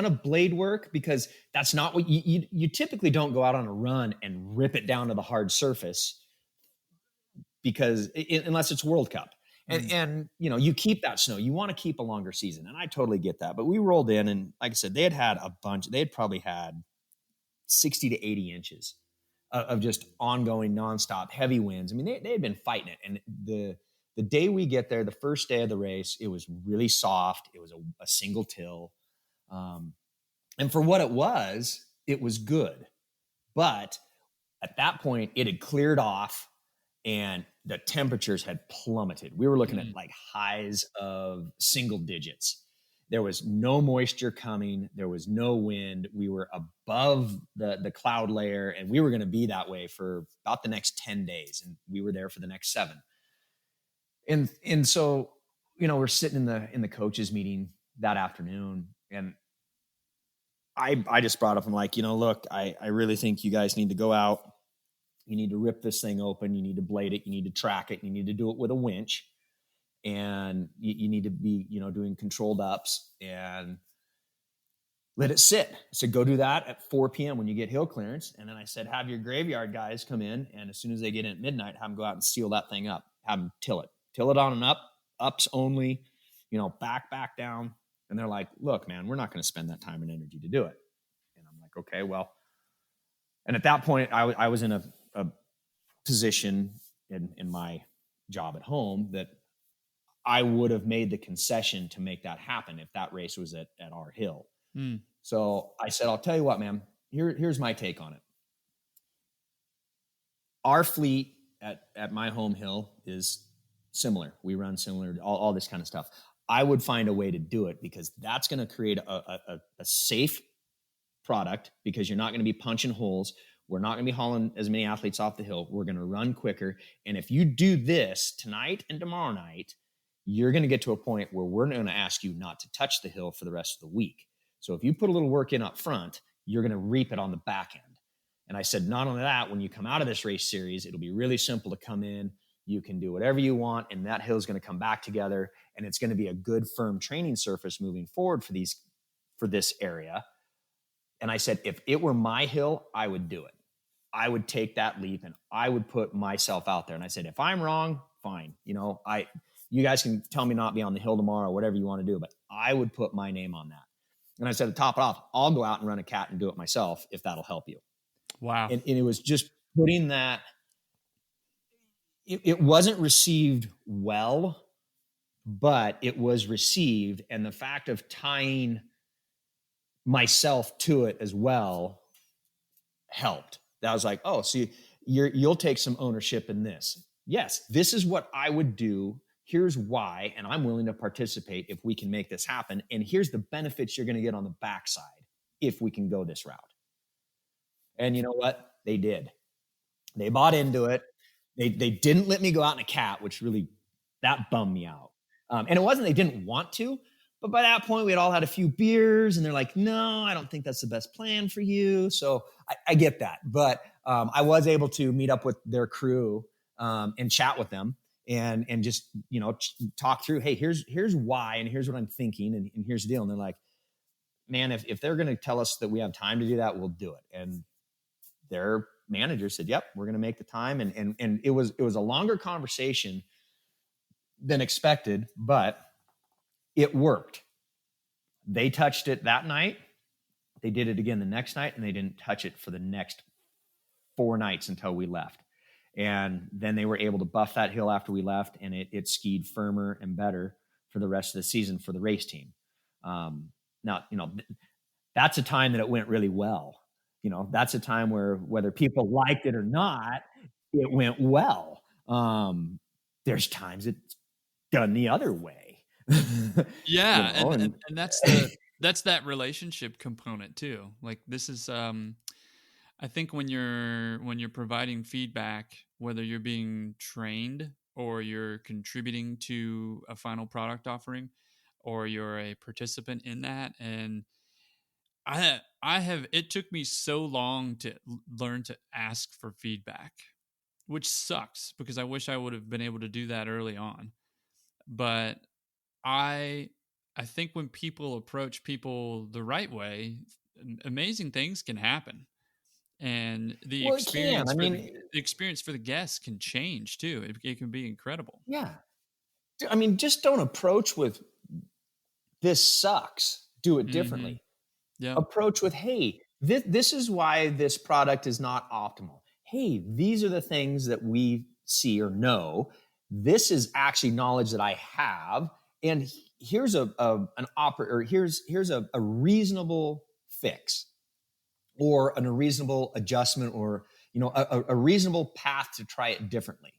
of blade work, because that's not what you typically don't go out on a run and rip it down to the hard surface, because unless it's World Cup. And you keep that snow. You want to keep a longer season, and I totally get that. But we rolled in, and like I said, they had a bunch. They had probably had 60 to 80 inches of just ongoing, nonstop heavy winds. I mean, they had been fighting it. And the day we get there, the first day of the race, it was really soft. It was a single till, and for what it was good. But at that point, it had cleared off, and the temperatures had plummeted. We were looking at like highs of single digits. There was no moisture coming. There was no wind. We were above the cloud layer, and we were going to be that way for about the next 10 days. And we were there for the next 7. And so, we're sitting in the coaches meeting that afternoon, and I just brought up, I'm like, look, I really think you guys need to go out. You need to rip this thing open. You need to blade it. You need to track it. You need to do it with a winch. And you need to be, doing controlled ups and let it sit. So go do that at 4 p.m. when you get hill clearance. And then I said, have your graveyard guys come in. And as soon as they get in at midnight, have them go out and seal that thing up. Have them till it on and up, ups only, back down. And they're like, look, man, we're not going to spend that time and energy to do it. And I'm like, okay, well. And at that point, I was in a position in my job at home that I would have made the concession to make that happen if that race was at our hill. So I said, I'll tell you what, man, here's my take on it. Our fleet at my home hill is similar. We run similar, all this kind of stuff. I would find a way to do it, because that's going to create a safe product, because you're not going to be punching holes. We're not going to be hauling as many athletes off the hill. We're going to run quicker. And if you do this tonight and tomorrow night, you're going to get to a point where we're going to ask you not to touch the hill for the rest of the week. So if you put a little work in up front, you're going to reap it on the back end. And I said, not only that, when you come out of this race series, it'll be really simple to come in. You can do whatever you want, and that hill is going to come back together, and it's going to be a good, firm training surface moving forward for this area. And I said, if it were my hill, I would do it. I would take that leap, and I would put myself out there. And I said, if I'm wrong, fine. You guys can tell me not be on the hill tomorrow, whatever you want to do, but I would put my name on that. And I said, to top it off, I'll go out and run a cat and do it myself if that'll help you. Wow. And it was just putting that. It wasn't received well, but it was received. And the fact of tying myself to it as well helped. That was like, oh, see, you'll take some ownership in this. Yes, this is what I would do. Here's why, and I'm willing to participate if we can make this happen. And here's the benefits you're going to get on the backside if we can go this route. And you know what? They did. They bought into it. They didn't let me go out in a cat, which really, that bummed me out. And it wasn't they didn't want to, but by that point we had all had a few beers, and they're like, no, I don't think that's the best plan for you. So I get that. But I was able to meet up with their crew and chat with them and just, talk through, hey, here's why, and here's what I'm thinking, and here's the deal. And they're like, man, if they're going to tell us that we have time to do that, we'll do it. And their manager said, yep, we're going to make the time. And it was a longer conversation than expected, but it worked. They touched it that night. They did it again the next night, and they didn't touch it for the next 4 nights until we left. And then they were able to buff that hill after we left, and it skied firmer and better for the rest of the season for the race team. Now, that's a time that it went really well. That's a time where whether people liked it or not, it went well. There's times it's done the other way. Yeah. And that's that relationship component too. Like this is, I think when you're providing feedback, whether you're being trained or you're contributing to a final product offering, or you're a participant in that. And it took me so long to learn to ask for feedback, which sucks because I wish I would have been able to do that early on. But I think when people approach people the right way, amazing things can happen. And Well, it can. I mean, the experience for the guests can change too. It can be incredible. yeah. I mean, just don't approach with this sucks. Do it Mm-hmm. differently. Yeah. Approach with, hey, this is why this product is not optimal. Hey, these are the things that we see or know. This is actually knowledge that I have, and here's here's a reasonable fix, or a reasonable adjustment, or a reasonable path to try it differently.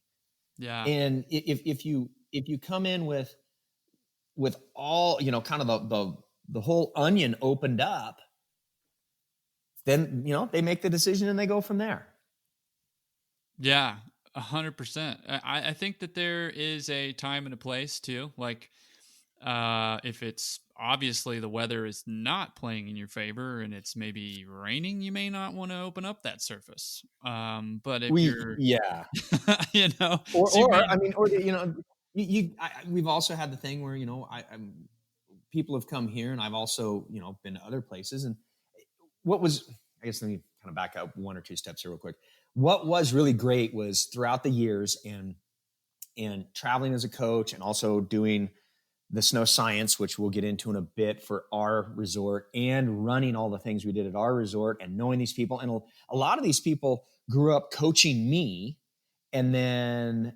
Yeah. And if you come in with all, kind of the whole onion opened up, then they make the decision and they go from there. Yeah, 100%. I think that there is a time and a place too. Like, if it's obviously the weather is not playing in your favor and it's maybe raining, you may not want to open up that surface. But if you're, Yeah, we've also had the thing where people have come here, and I've also been to other places. And what was, I guess, let me kind of back up one or two steps here real quick. What was really great was throughout the years and traveling as a coach, and also doing the snow science, which we'll get into in a bit, for our resort, and running all the things we did at our resort, and knowing these people. And a lot of these people grew up coaching me, and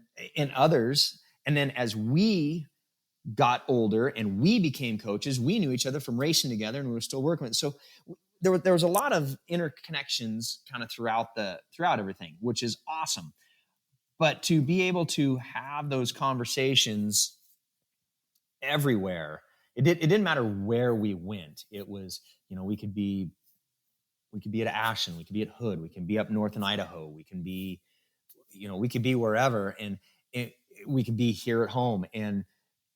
others. And then as we got older and we became coaches, we knew each other from racing together, and we were still working with it. So there was a lot of interconnections kind of throughout everything, which is awesome. But to be able to have those conversations everywhere, it didn't matter where we went. It was, we could be at Ashland, we could be at Hood, we can be up north in Idaho, we can be, we could be wherever, and we could be here at home. And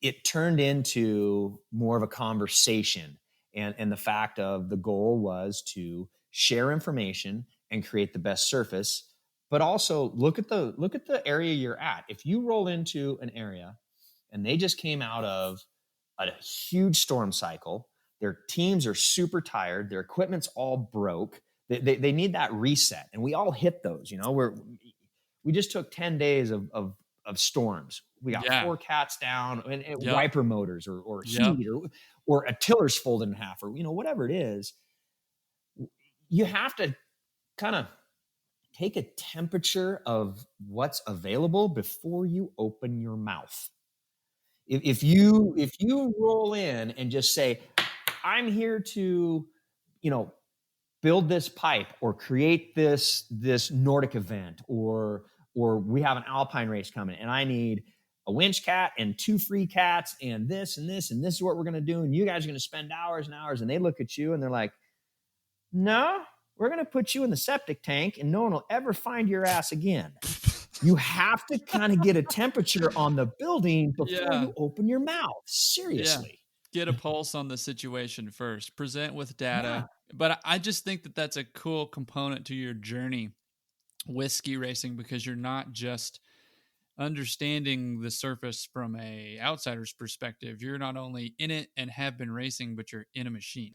it turned into more of a conversation. And the fact of the goal was to share information and create the best surface, but also look at the area you're at. If you roll into an area and they just came out of a huge storm cycle, their teams are super tired, their equipment's all broke, they need that reset. And we all hit those, we just took 10 days of storms. We got 4 cats down, and wiper motors, or heat, or a tiller's folded in half, or whatever it is. You have to kind of take a temperature of what's available before you open your mouth. If you roll in and just say, I'm here to build this pipe, or create this Nordic event, or we have an alpine race coming, and I need a winch cat and 2 free cats, and this and this, and this is what we're going to do, and you guys are going to spend hours and hours, and they look at you and they're like, no, we're going to put you in the septic tank and no one will ever find your ass again. You have to kind of get a temperature on the building before you open your mouth. Seriously. Get a pulse on the situation first. Present with data. But I just think that that's a cool component to your journey with ski racing, because you're not just understanding the surface from a outsider's perspective. You're not only in it and have been racing, but you're in a machine.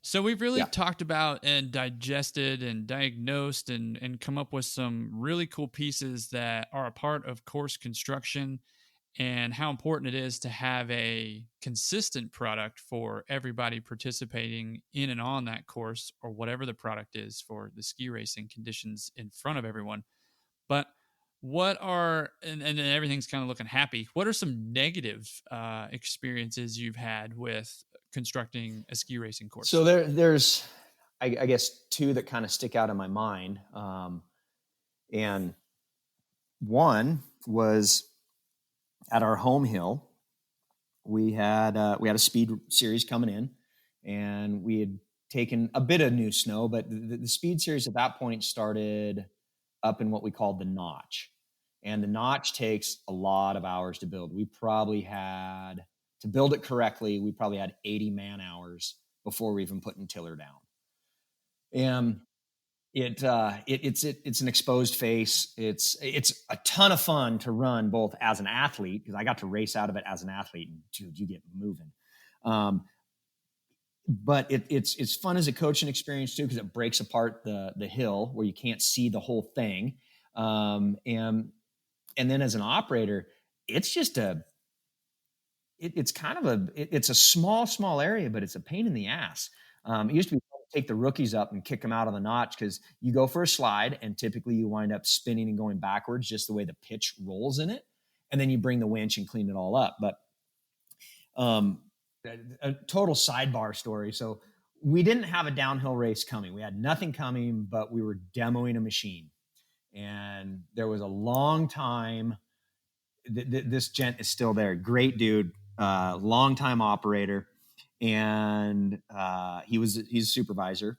So we've really talked about and digested and diagnosed and come up with some really cool pieces that are a part of course construction, and how important it is to have a consistent product for everybody participating in and on that course, or whatever the product is for the ski racing conditions in front of everyone. But what are, and everything's kind of looking happy, what are some negative experiences you've had with constructing a ski racing course? So there's, I guess, 2 that kind of stick out in my mind. And one was at our home hill. We had a speed series coming in, and we had taken a bit of new snow, but the speed series at that point started up in what we called the notch. And the notch takes a lot of hours to build. We probably had To build it correctly, we probably had 80 man hours before we even put tiller down. And it's an exposed face. It's a ton of fun to run both as an athlete, because I got to race out of it as an athlete, and dude, you get moving. But it's fun as a coaching experience too, because it breaks apart the hill where you can't see the whole thing. And then as an operator, it's just it's a small area, but it's a pain in the ass. It used to be fun to take the rookies up and kick them out of the notch, because you go for a slide and typically you wind up spinning and going backwards just the way the pitch rolls in it. And then you bring the winch and clean it all up. But a total sidebar story. So we didn't have a downhill race coming. We had nothing coming, but we were demoing a machine. And there was a long time. This gent is still there. Great dude, long time operator. And he's a supervisor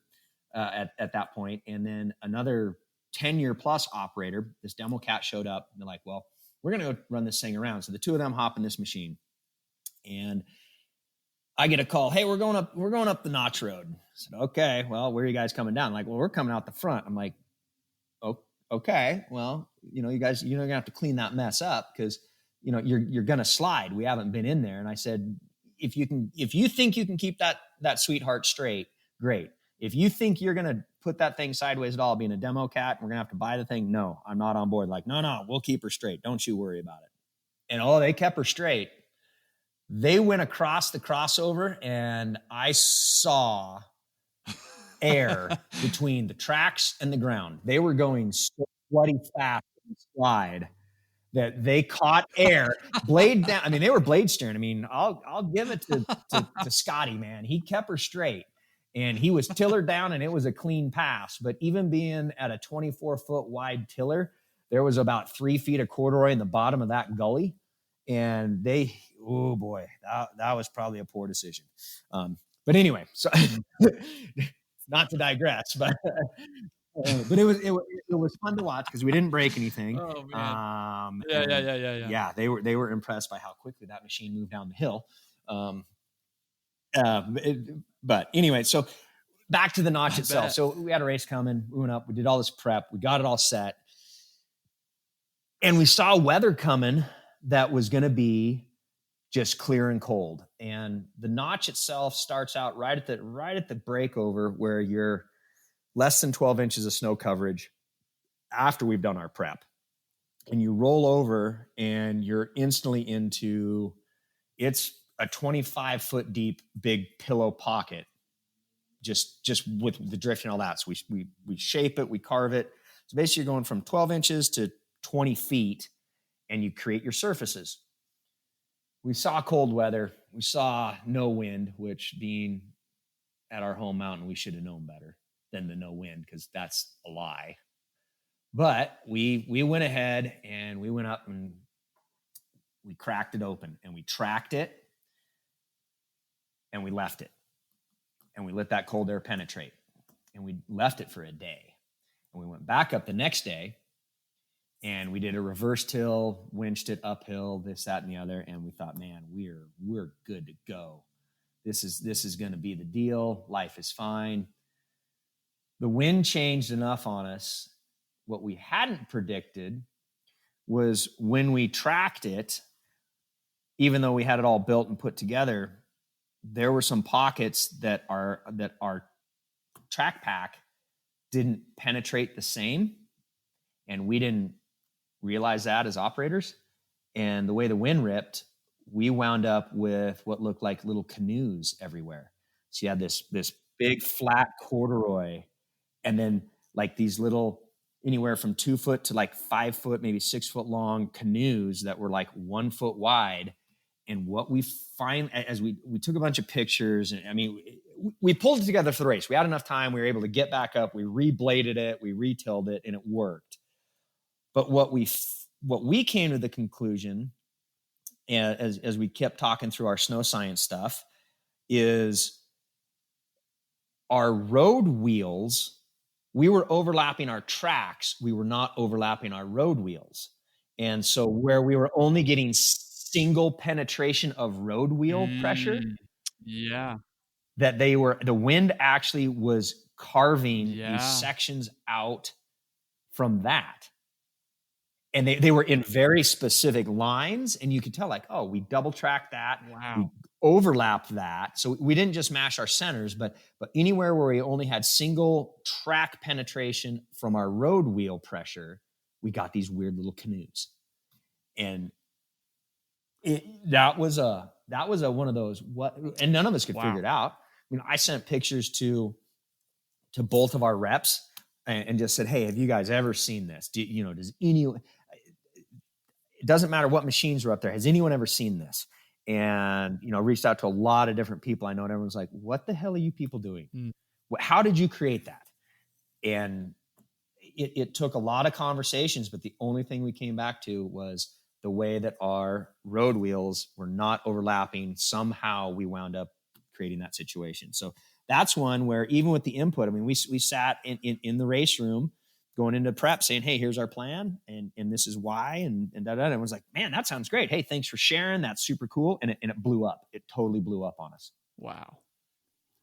at that point. And then another 10-year plus operator, this demo cat showed up, and they're like, well, we're going to go run this thing around. So the two of them hop in this machine, and I get a call. Hey, we're going up the notch road. I said, okay, well, where are you guys coming down? Like, well, we're coming out the front. I'm like, oh, okay. Well, you guys, you're going to have to clean that mess up, because, you're going to slide. We haven't been in there. And I said, if you think you can keep that sweetheart straight, great. If you think you're going to put that thing sideways at all, being a demo cat, and we're going to have to buy the thing, no, I'm not on board. Like, no, we'll keep her straight. Don't you worry about it. And they kept her straight. They went across the crossover, and I saw air between the tracks and the ground. They were going so bloody fast in the slide that they caught air, blade down. I mean, they were blade steering. I mean, I'll give it to Scotty, man. He kept her straight, and he was tiller down, and it was a clean pass. But even being at a 24-foot wide tiller, there was about 3 feet of corduroy in the bottom of that gully. And oh boy, that was probably a poor decision. But anyway, so not to digress, but it was fun to watch, because we didn't break anything. Oh man. Yeah. They were impressed by how quickly that machine moved down the hill. But anyway, so back to the notch itself. So we had a race coming. We went up. We did all this prep. We got it all set, and we saw weather coming that was going to be just clear and cold. And the notch itself starts out right at the breakover, where you're less than 12 inches of snow coverage after we've done our prep. And you roll over, and you're instantly into, it's a 25-foot deep, big pillow pocket, just with the drift and all that. So we shape it, we carve it. So basically you're going from 12 inches to 20 feet, and you create your surfaces. We saw cold weather. We saw no wind, which, being at our home mountain, we should have known better than the no wind, because that's a lie. But we went ahead, and we went up, and we cracked it open, and we tracked it, and we left it. And we let that cold air penetrate, and we left it for a day. And we went back up the next day, and we did a reverse till, winched it uphill, this, that, and the other. And we thought, man, we're good to go. This is going to be the deal. Life is fine. The wind changed enough on us. What we hadn't predicted was, when we tracked it, even though we had it all built and put together, there were some pockets that our track pack didn't penetrate the same. And we didn't realize that as operators. And the way the wind ripped, we wound up with what looked like little canoes everywhere. So you had this big flat corduroy, and then like these little, anywhere from 2 foot to like 5 foot, maybe 6 foot long canoes that were like 1 foot wide. And what we find, as we took a bunch of pictures, and I mean, we pulled it together for the race. We had enough time. We were able to get back up. We rebladed it. We retilled it, and it worked. But what we came to the conclusion, as we kept talking through our snow science stuff, is our road wheels, we were overlapping our tracks. We were not overlapping our road wheels. And so where we were only getting single penetration of road wheel pressure, Yeah. that the wind actually was carving Yeah. these sections out from that. And they were in very specific lines, and you could tell, like, oh, we double tracked that. Wow. We overlapped that. So we didn't just mash our centers, but anywhere where we only had single track penetration from our road wheel pressure, we got these weird little canoes. And that was one of those, and none of us could figure it out. I mean, I sent pictures to both of our reps and just said, hey, have you guys ever seen this? It doesn't matter what machines are up there. Has anyone ever seen this? And, reached out to a lot of different people I know, and everyone's like, what the hell are you people doing? How did you create that? And it took a lot of conversations, but the only thing we came back to was the way that our road wheels were not overlapping. Somehow we wound up creating that situation. So that's one where, even with the input, I mean, we sat in the race room going into prep saying, hey, here's our plan, and this is why, and da-da. And everyone's like, man, that sounds great. Hey, thanks for sharing. That's super cool. And it blew up. It totally blew up on us. Wow.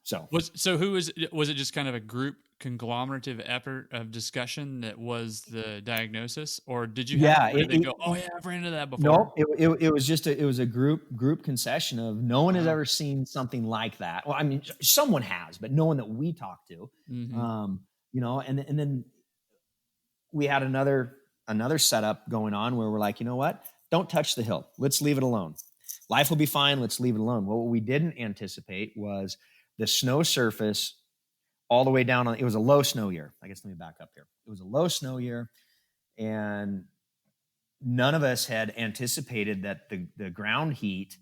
So was it just kind of a group conglomerative effort of discussion that was the diagnosis, or did you have to go, oh yeah, I've ran into that before? No, it was just a group concession of no one has ever seen something like that. Well, I mean, someone has, but no one that we talked to. And then we had another setup going on where we're like, you know what? Don't touch the hill. Let's leave it alone. Life will be fine. Let's leave it alone. Well, what we didn't anticipate was the snow surface all the way down it was a low snow year. I guess let me back up here. It was a low snow year, and none of us had anticipated that the ground heat,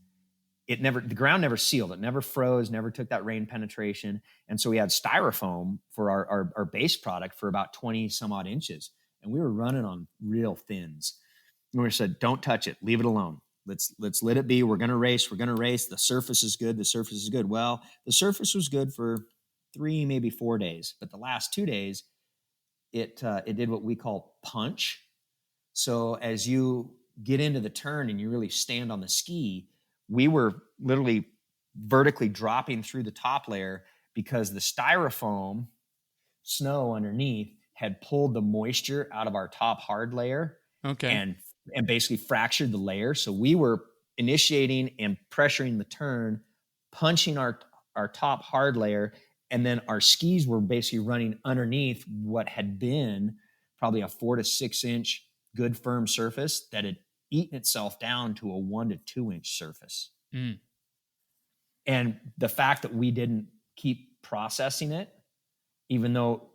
the ground never sealed. It never froze, never took that rain penetration. And so we had styrofoam for our base product for about 20 some odd inches. And we were running on real thins. And we said, don't touch it. Leave it alone. Let's let it be. We're going to race. The surface is good. Well, the surface was good for 3, maybe 4 days. But the last 2 days, it did what we call punch. So as you get into the turn and you really stand on the ski, we were literally vertically dropping through the top layer because the styrofoam snow underneath had pulled the moisture out of our top hard layer. Okay. And basically fractured the layer. So we were initiating and pressuring the turn, punching our top hard layer, and then our skis were basically running underneath what had been probably a 4 to 6 inch good firm surface that had eaten itself down to a 1 to 2 inch surface. And the fact that we didn't keep processing it, even though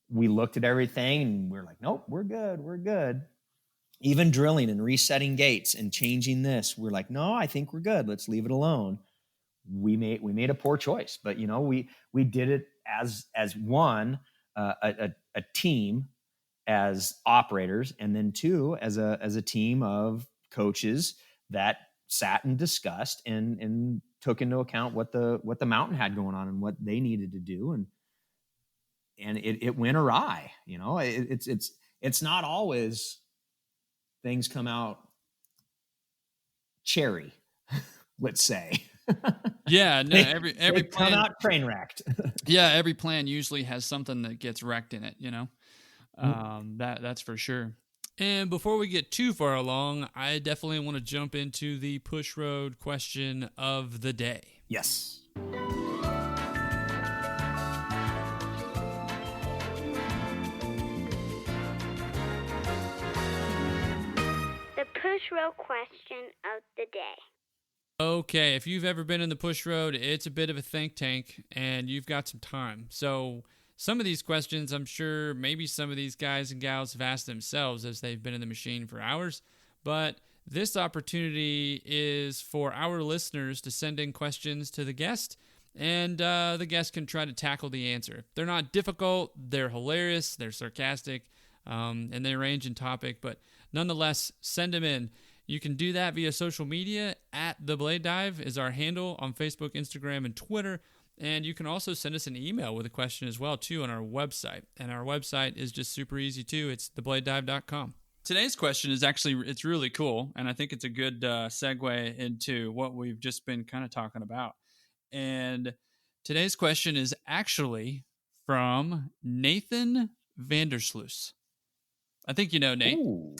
we looked at everything and we're like, nope, we're good. Even drilling and resetting gates and changing this, we're like, no, I think we're good. Let's leave it alone. We made a poor choice, but we did it as one, a team, as operators, and then 2 as a team of coaches that sat and discussed and took into account what the mountain had going on and what they needed to do, and it went awry. It's not always things come out cherry, let's say. Yeah, no, every they plan come out train wrecked. Yeah, every plan usually has something that gets wrecked in it, that's for sure. And before we get too far along, I definitely want to jump into the push road question of the day. Yes. The push road question of the day. Okay, if you've ever been in the push road, it's a bit of a think tank, and you've got some time. So some of these questions, I'm sure maybe some of these guys and gals have asked themselves as they've been in the machine for hours, but this opportunity is for our listeners to send in questions to the guest, and the guest can try to tackle the answer. They're not difficult, they're hilarious, they're sarcastic, and they range in topic, but nonetheless, send them in. You can do that via social media. @The Blade Dive is our handle on Facebook, Instagram, and Twitter. And you can also send us an email with a question as well, too, on our website. And our website is just super easy, too. It's thebladedive.com. Today's question is it's really cool, and I think it's a good segue into what we've just been kind of talking about. And today's question is actually from Nathan Vandersloos. I think you know Nate. Ooh.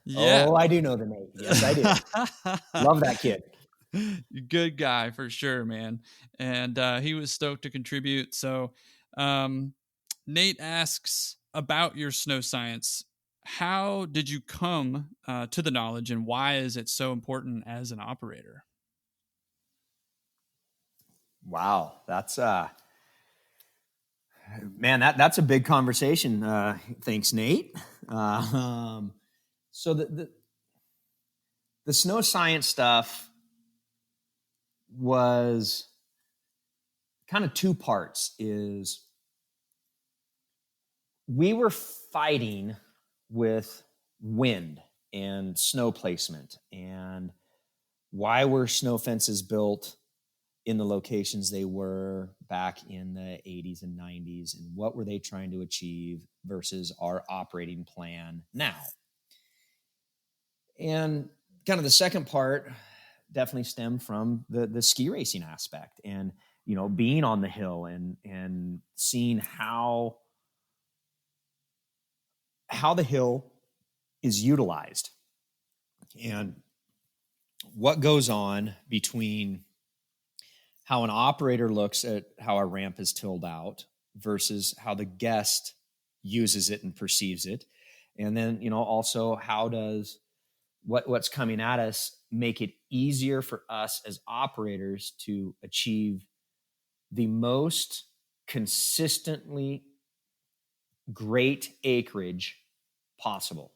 Yeah. Oh, I do know the Nate. Yes, I do. Love that kid. Good guy for sure, man. And he was stoked to contribute. So Nate asks about your snow science. How did you come to the knowledge, and why is it so important as an operator? Wow, that's man, that's a big conversation. Thanks, Nate. So the snow science stuff was kind of two parts. Is we were fighting with wind and snow placement, and why were snow fences built in the locations they were back in the 80s and 90s, and what were they trying to achieve versus our operating plan now. And kind of the second part definitely stemmed from the ski racing aspect, and being on the hill and seeing how the hill is utilized and what goes on between how an operator looks at how a ramp is tilled out versus how the guest uses it and perceives it. And then, also how does what's coming at us make it easier for us as operators to achieve the most consistently great acreage possible.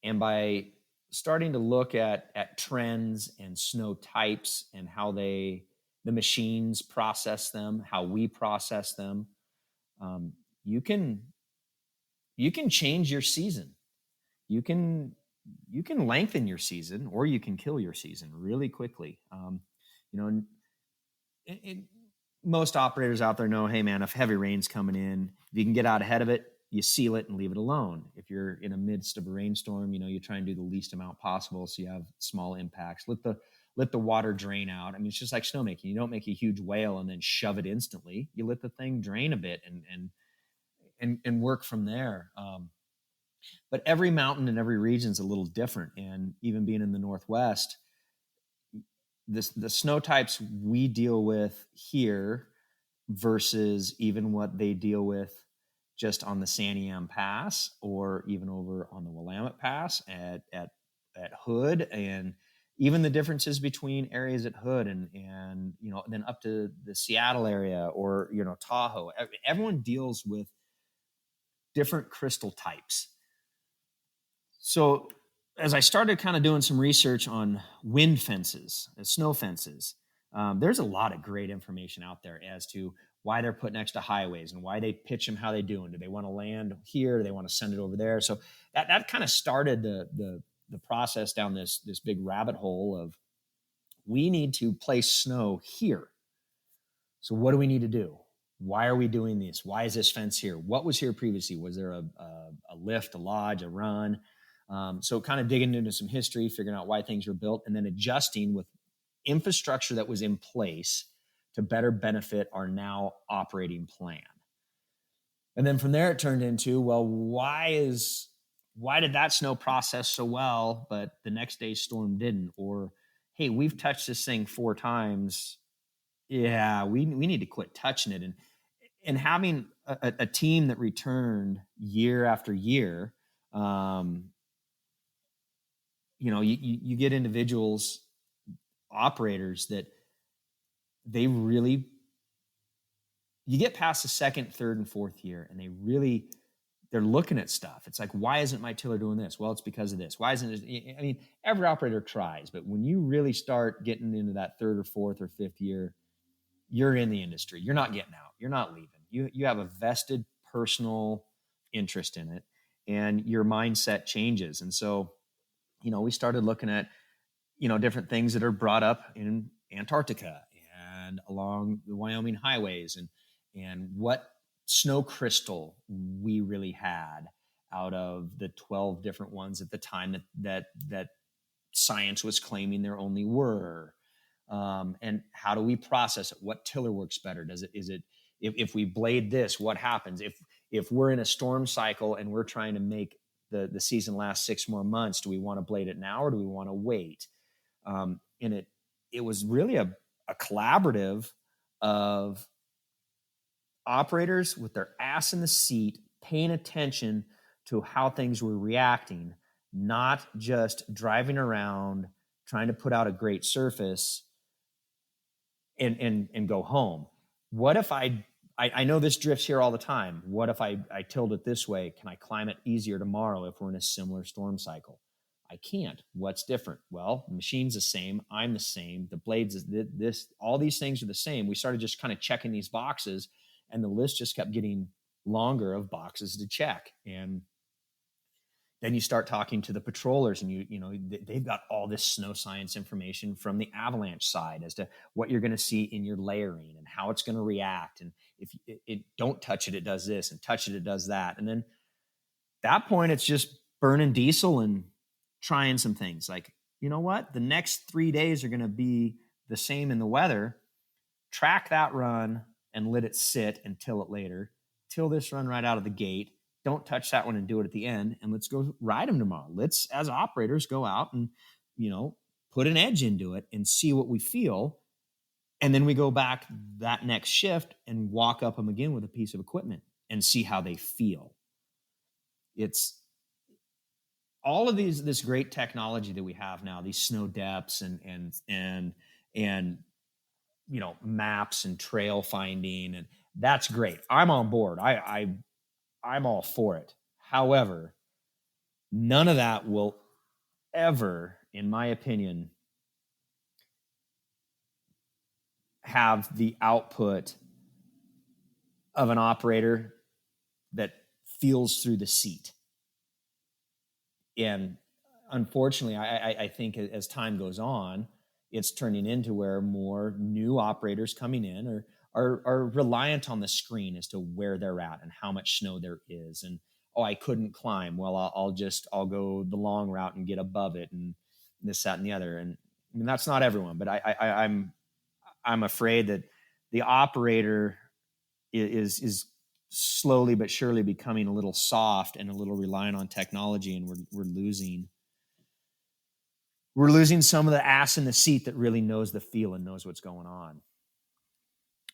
And by starting to look at trends and snow types and how the machines process them, how we process them, you can change your season. You can lengthen your season, or you can kill your season really quickly. Most operators out there know, hey man, if heavy rain's coming in, if you can get out ahead of it, you seal it and leave it alone. If you're in the midst of a rainstorm, you try and do the least amount possible so you have small impacts. Let the water drain out. I mean, it's just like snowmaking. You don't make a huge whale and then shove it instantly. You let the thing drain a bit and work from there. But every mountain and every region is a little different. And even being in the Northwest, the snow types we deal with here versus even what they deal with just on the Santiam Pass, or even over on the Willamette Pass at Hood, and even the differences between areas at Hood and then up to the Seattle area, or Tahoe. Everyone deals with different crystal types. So as I started kind of doing some research on wind fences, snow fences, there's a lot of great information out there as to why they're put next to highways and why they pitch them how they do. And do they want to land here? Do they want to send it over there? So that kind of started the process down this big rabbit hole of, we need to place snow here. So what do we need to do? Why are we doing this? Why is this fence here? What was here previously? Was there a lift, a lodge, a run? So kind of digging into some history, figuring out why things were built, and then adjusting with infrastructure that was in place to better benefit our now operating plan. And then from there, it turned into, well, why did that snow process so well, but the next day's storm didn't? Or, hey, we've touched this thing 4 times. Yeah, we need to quit touching it. And having a team that returned year after year, you get individuals, operators that they really, you get past the 2nd, 3rd, and 4th year, and they're looking at stuff. It's like, why isn't my tiller doing this? Well, it's because of this. Why isn't it? I mean, every operator tries, but when you really start getting into that 3rd or 4th or 5th year, you're in the industry. You're not getting out. You're not leaving. You have a vested personal interest in it, and your mindset changes. And so, we started looking at, different things that are brought up in Antarctica and along the Wyoming highways, and what snow crystal we really had out of the 12 different ones at the time that science was claiming there only were. And how do we process it? What tiller works better? If we blade this, what happens? If we're in a storm cycle and we're trying to make the season last 6 more months, do we want to blade it now or do we want to wait? And it was really a collaborative of operators with their ass in the seat, paying attention to how things were reacting, not just driving around trying to put out a great surface and go home. What if I know this drifts here all the time. What if I tilt it this way? Can I climb it easier tomorrow if we're in a similar storm cycle? I can't. What's different? Well, the machine's the same. I'm the same. The blades is this. All these things are the same. We started just kind of checking these boxes, and the list just kept getting longer of boxes to check. And then you start talking to the patrollers, and they've got all this snow science information from the avalanche side as to what you're going to see in your layering and how it's going to react. And if it don't touch it, it does this, and touch it, it does that. And then at that point, it's just burning diesel and trying some things. Like, you know what? The next 3 days are going to be the same in the weather. Track that run and let it sit and till it later. Till this run right out of the gate. Don't touch that one and do it at the end. And let's go ride them tomorrow. Let's, as operators, go out and, put an edge into it and see what we feel. And then we go back that next shift and walk up them again with a piece of equipment and see how they feel. It's all of this great technology that we have now, these snow depths and maps and trail finding, and that's great. I'm on board. I'm all for it. However, none of that will ever, in my opinion, have the output of an operator that feels through the seat. And unfortunately, I think as time goes on, it's turning into where more new operators coming in are reliant on the screen as to where they're at and how much snow there is. And, I couldn't climb. Well, I'll go the long route and get above it and this, that, and the other. And I mean, that's not everyone, but I'm afraid that the operator is slowly but surely becoming a little soft and a little reliant on technology. And we're losing some of the ass in the seat that really knows the feel and knows what's going on.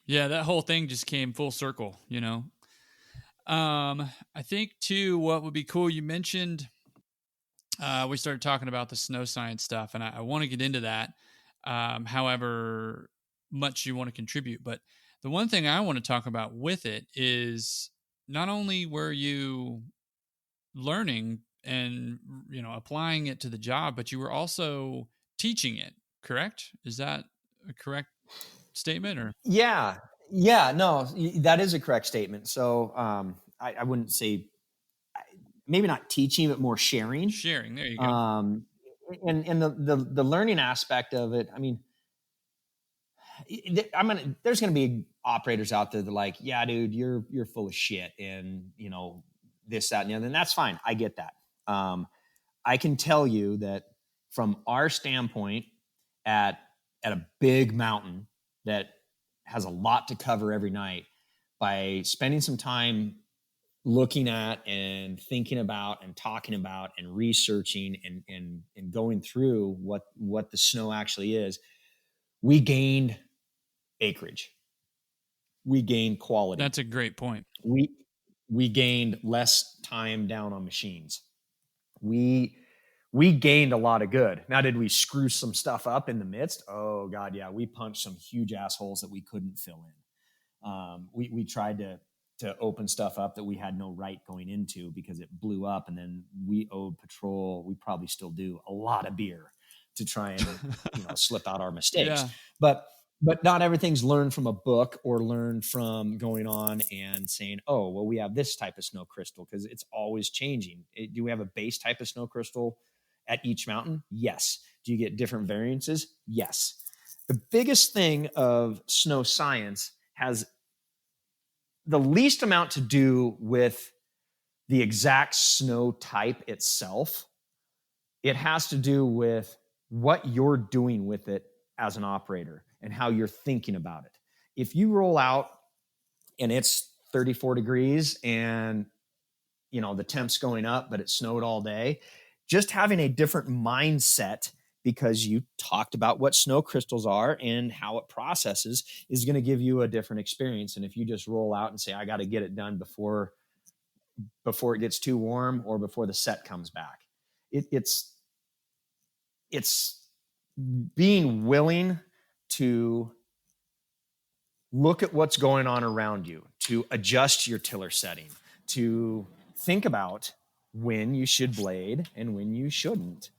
Yeah, that whole thing just came full circle, I think too, what would be cool, you mentioned, we started talking about the snow science stuff, and I want to get into that, however much you want to contribute. But the one thing I want to talk about with it is not only were you learning and, applying it to the job, but you were also teaching it, correct? Is that a correct statement? Or Yeah, no, that is a correct statement. So I wouldn't say, maybe not teaching, but more sharing. There you go. And the learning aspect of it, I mean, there's going to be operators out there that are like, yeah, dude, you're full of shit, and this, that, and the other, and that's fine. I get that. I can tell you that from our standpoint, at a big mountain that has a lot to cover every night, by spending some time looking at and thinking about and talking about and researching and going through what the snow actually is, we gained acreage. We gained quality. That's a great point. We gained less time down on machines. We gained a lot of good. Now, did we screw some stuff up in the midst? Oh God, yeah. We punched some huge assholes that we couldn't fill in. We tried to open stuff up that we had no right going into because it blew up, and then we owed patrol. We probably still do a lot of beer to try and slip out our mistakes. Yeah. But not everything's learned from a book or learned from going on and saying, oh, well, we have this type of snow crystal, because it's always changing. Do we have a base type of snow crystal at each mountain? Yes. Do you get different variances? Yes. The biggest thing of snow science has the least amount to do with the exact snow type itself. It has to do with what you're doing with it as an operator and how you're thinking about it. If you roll out and it's 34 degrees and the temp's going up, but it snowed all day, just having a different mindset because you talked about what snow crystals are and how it processes is going to give you a different experience. And if you just roll out and say, I got to get it done before it gets too warm or before the set comes back, it's being willing to look at what's going on around you, to adjust your tiller setting, to think about when you should blade and when you shouldn't.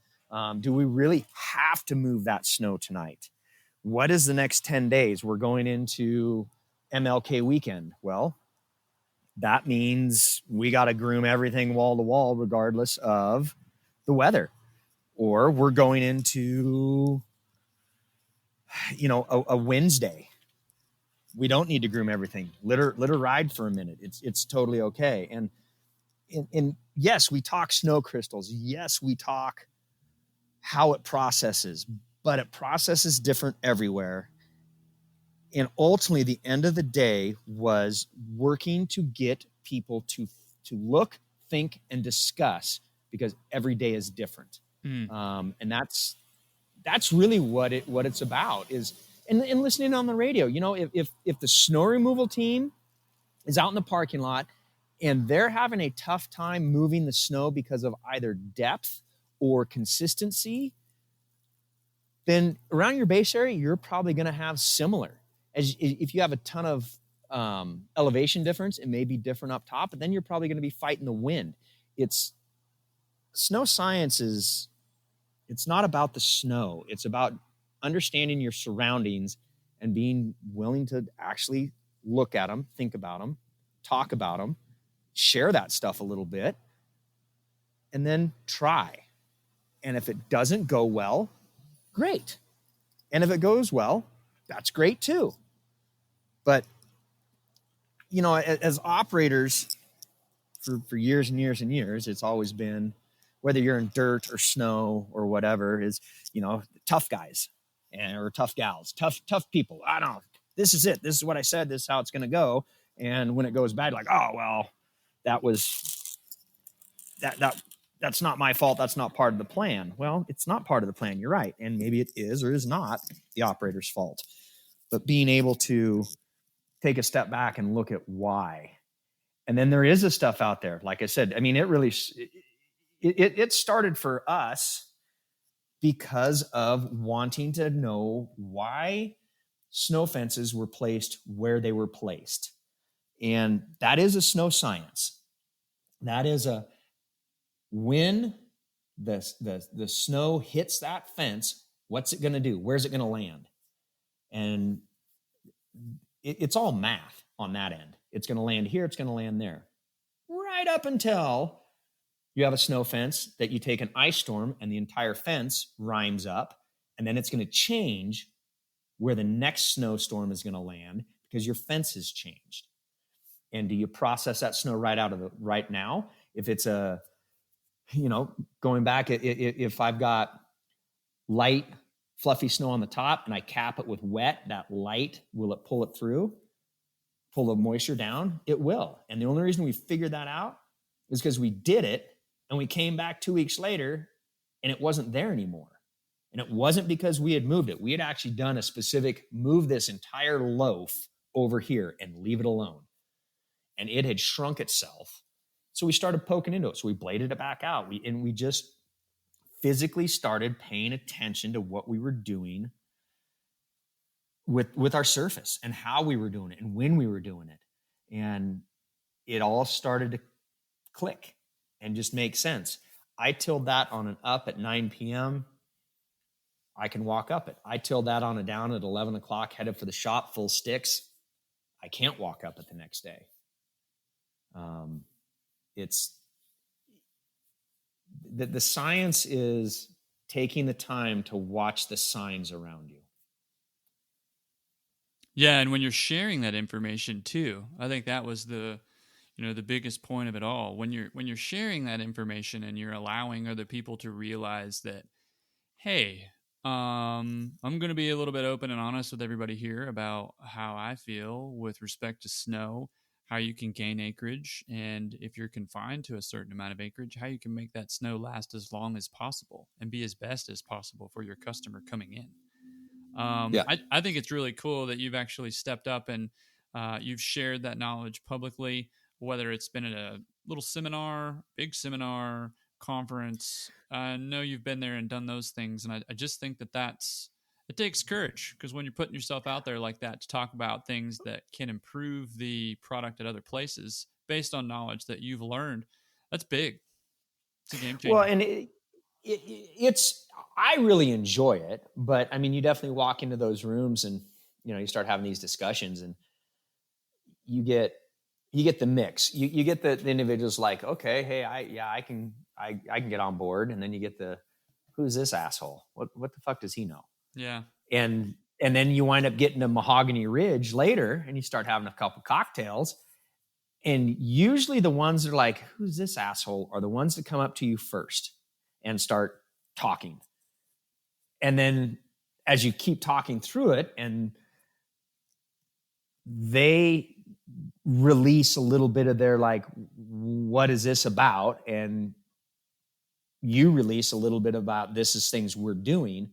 Do we really have to move that snow tonight? What is the next 10 days? We're going into MLK weekend. Well, that means we got to groom everything wall to wall regardless of the weather. Or we're going into, a Wednesday. We don't need to groom everything. Let her ride for a minute. It's totally okay. And yes, we talk snow crystals. Yes, we talk how it processes, but it processes different everywhere. And ultimately, the end of the day was working to get people to look, think, and discuss, because every day is different. And that's really what it's about is, and listening on the radio, if the snow removal team is out in the parking lot and they're having a tough time moving the snow because of either depth or consistency, then around your base area, you're probably going to have similar. As if you have a ton of elevation difference, it may be different up top, but then you're probably going to be fighting the wind. Snow science it's not about the snow. It's about understanding your surroundings and being willing to actually look at them, think about them, talk about them, share that stuff a little bit, and then try. And if it doesn't go well, great. And if it goes well, that's great too. But, as operators for years and years and years, it's always been, whether you're in dirt or snow or whatever, is, tough guys or tough gals, tough people. I don't know. This is it. This is what I said. This is how it's going to go. And when it goes bad, like, oh, well, that's not my fault. That's not part of the plan. Well, it's not part of the plan. You're right. And maybe it is or is not the operator's fault. But being able to take a step back and look at why. And then there is the stuff out there. Like I said, I mean, it started for us because of wanting to know why snow fences were placed where they were placed. And that is a snow science. That is when the snow hits that fence, what's it going to do? Where's it going to land? And it's all math on that end. It's going to land here. It's going to land there. Right up until you have a snow fence that you take an ice storm and the entire fence rhymes up, and then it's going to change where the next snowstorm is going to land because your fence has changed. And do you process that snow right now? If it's going back, if I've got light, fluffy snow on the top and I cap it with wet, that light, will it pull it through? Pull the moisture down? It will. And the only reason we figured that out is because we did it and we came back 2 weeks later and it wasn't there anymore. And it wasn't because we had moved it. We had actually done a specific move this entire loaf over here and leave it alone. And it had shrunk itself. So we started poking into it. So we bladed it back out. We just physically started paying attention to what we were doing with our surface and how we were doing it and when we were doing it. And it all started to click and just make sense. I tilled that on an up at 9 p.m. I can walk up it. I tilled that on a down at 11 o'clock, headed for the shop, full sticks. I can't walk up it the next day. It's the science is taking the time to watch the signs around you. Yeah, and when you're sharing that information too, I think that was the biggest point of it all, when you're sharing that information and you're allowing other people to realize that, hey, I'm going to be a little bit open and honest with everybody here about how I feel with respect to snow, how you can gain acreage, and if you're confined to a certain amount of acreage, how you can make that snow last as long as possible and be as best as possible for your customer coming in. Yeah. I think it's really cool that you've actually stepped up and you've shared that knowledge publicly, whether it's been at a little seminar, big seminar, conference. I know you've been there and done those things. And I just think it takes courage, because when you're putting yourself out there like that to talk about things that can improve the product at other places based on knowledge that you've learned, that's big. It's a game changer. Well, and it's, I really enjoy it, but I mean, you definitely walk into those rooms and, you start having these discussions and you get the mix. You get the individuals like, okay, hey, I can get on board. And then you get who's this asshole? What the fuck does he know? Yeah. And then you wind up getting to Mahogany Ridge later and you start having a couple cocktails. And usually the ones that are like, who's this asshole, are the ones that come up to you first and start talking. And then as you keep talking through it and they release a little bit of their like, what is this about? And you release a little bit about, this is things we're doing.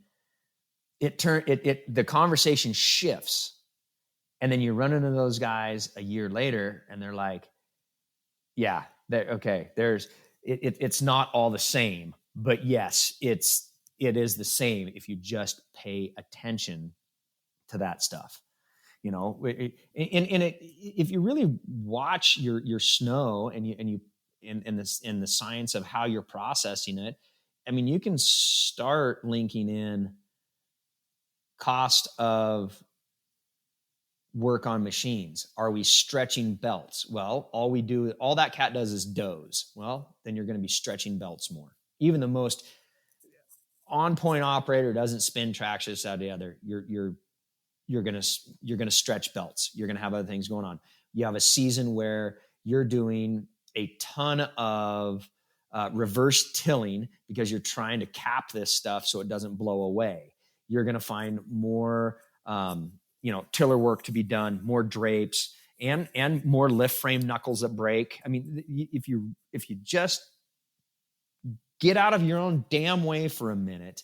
The conversation shifts. And then you run into those guys a year later and they're like, yeah, okay, it's not all the same, but yes, it is the same if you just pay attention to that stuff. If you really watch your snow and the science of how you're processing it, I mean, you can start linking in cost of work on machines. Are we stretching belts? Well, all that cat does is doze. Well, then you're going to be stretching belts more. Even the most on-point operator doesn't spin tracks this out of the other. You're going to stretch belts. You're going to have other things going on. You have a season where you're doing a ton of reverse tilling because you're trying to cap this stuff so it doesn't blow away. You're going to find more tiller work to be done, more drapes, and more lift frame knuckles that break. I mean, if you just get out of your own damn way for a minute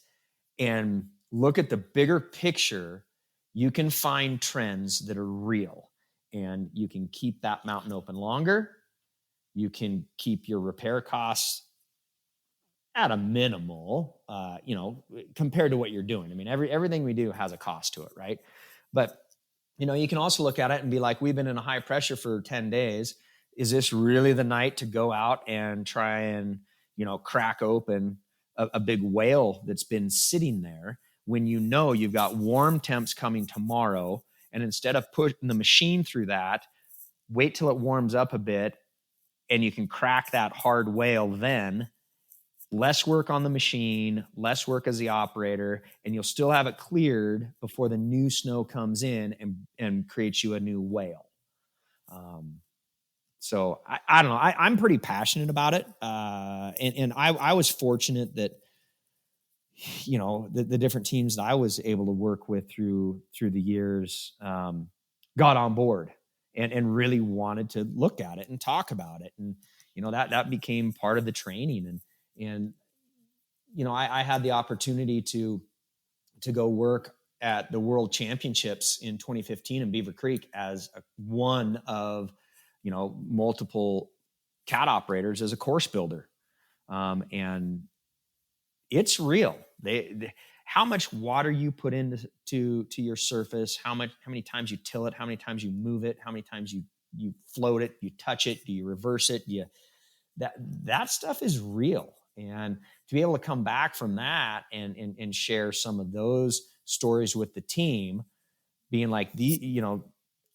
and look at the bigger picture, you can find trends that are real, and you can keep that mountain open longer. You can keep your repair costs at a minimal, compared to what you're doing. I mean, everything we do has a cost to it, right? But, you can also look at it and be like, we've been in a high pressure for 10 days. Is this really the night to go out and try and, crack open a big whale that's been sitting there when you've got warm temps coming tomorrow? And instead of pushing the machine through that, wait till it warms up a bit and you can crack that hard whale then. Less work on the machine, less work as the operator, and you'll still have it cleared before the new snow comes in and creates you a new whale. So I don't know. I'm pretty passionate about it. And I was fortunate that, the different teams that I was able to work with through the years got on board and really wanted to look at it and talk about it. And, that became part of the training. And I had the opportunity to go work at the World Championships in 2015 in Beaver Creek as one of, multiple cat operators as a course builder. And it's real. How much water you put into your surface, how many times you till it, how many times you move it, how many times you float it, you touch it, do you reverse it, that stuff is real. And to be able to come back from that and share some of those stories with the team, being like,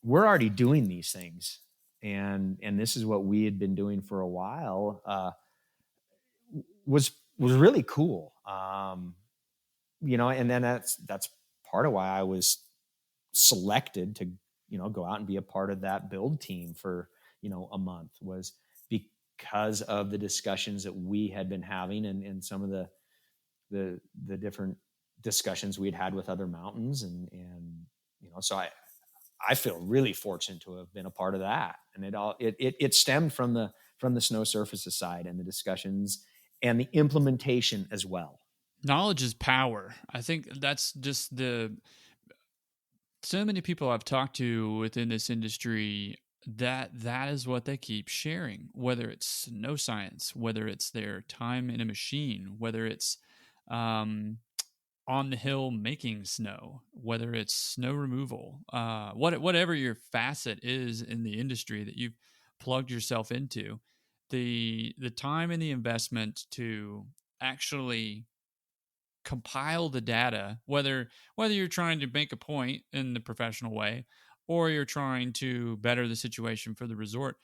we're already doing these things, and this is what we had been doing for a while, was really cool. And then that's part of why I was selected to, go out and be a part of that build team for, a month, was because of the discussions that we had been having and some of the different discussions we'd had with other mountains. And so I feel really fortunate to have been a part of that. And it stemmed from the snow surfaces side and the discussions and the implementation as well. Knowledge is power. I think that's just so many people I've talked to within this industry, that is what they keep sharing, whether it's snow science, whether it's their time in a machine, whether it's on the hill making snow, whether it's snow removal, whatever your facet is in the industry that you've plugged yourself into, the time and the investment to actually compile the data, whether you're trying to make a point in the professional way or you're trying to better the situation for the resort,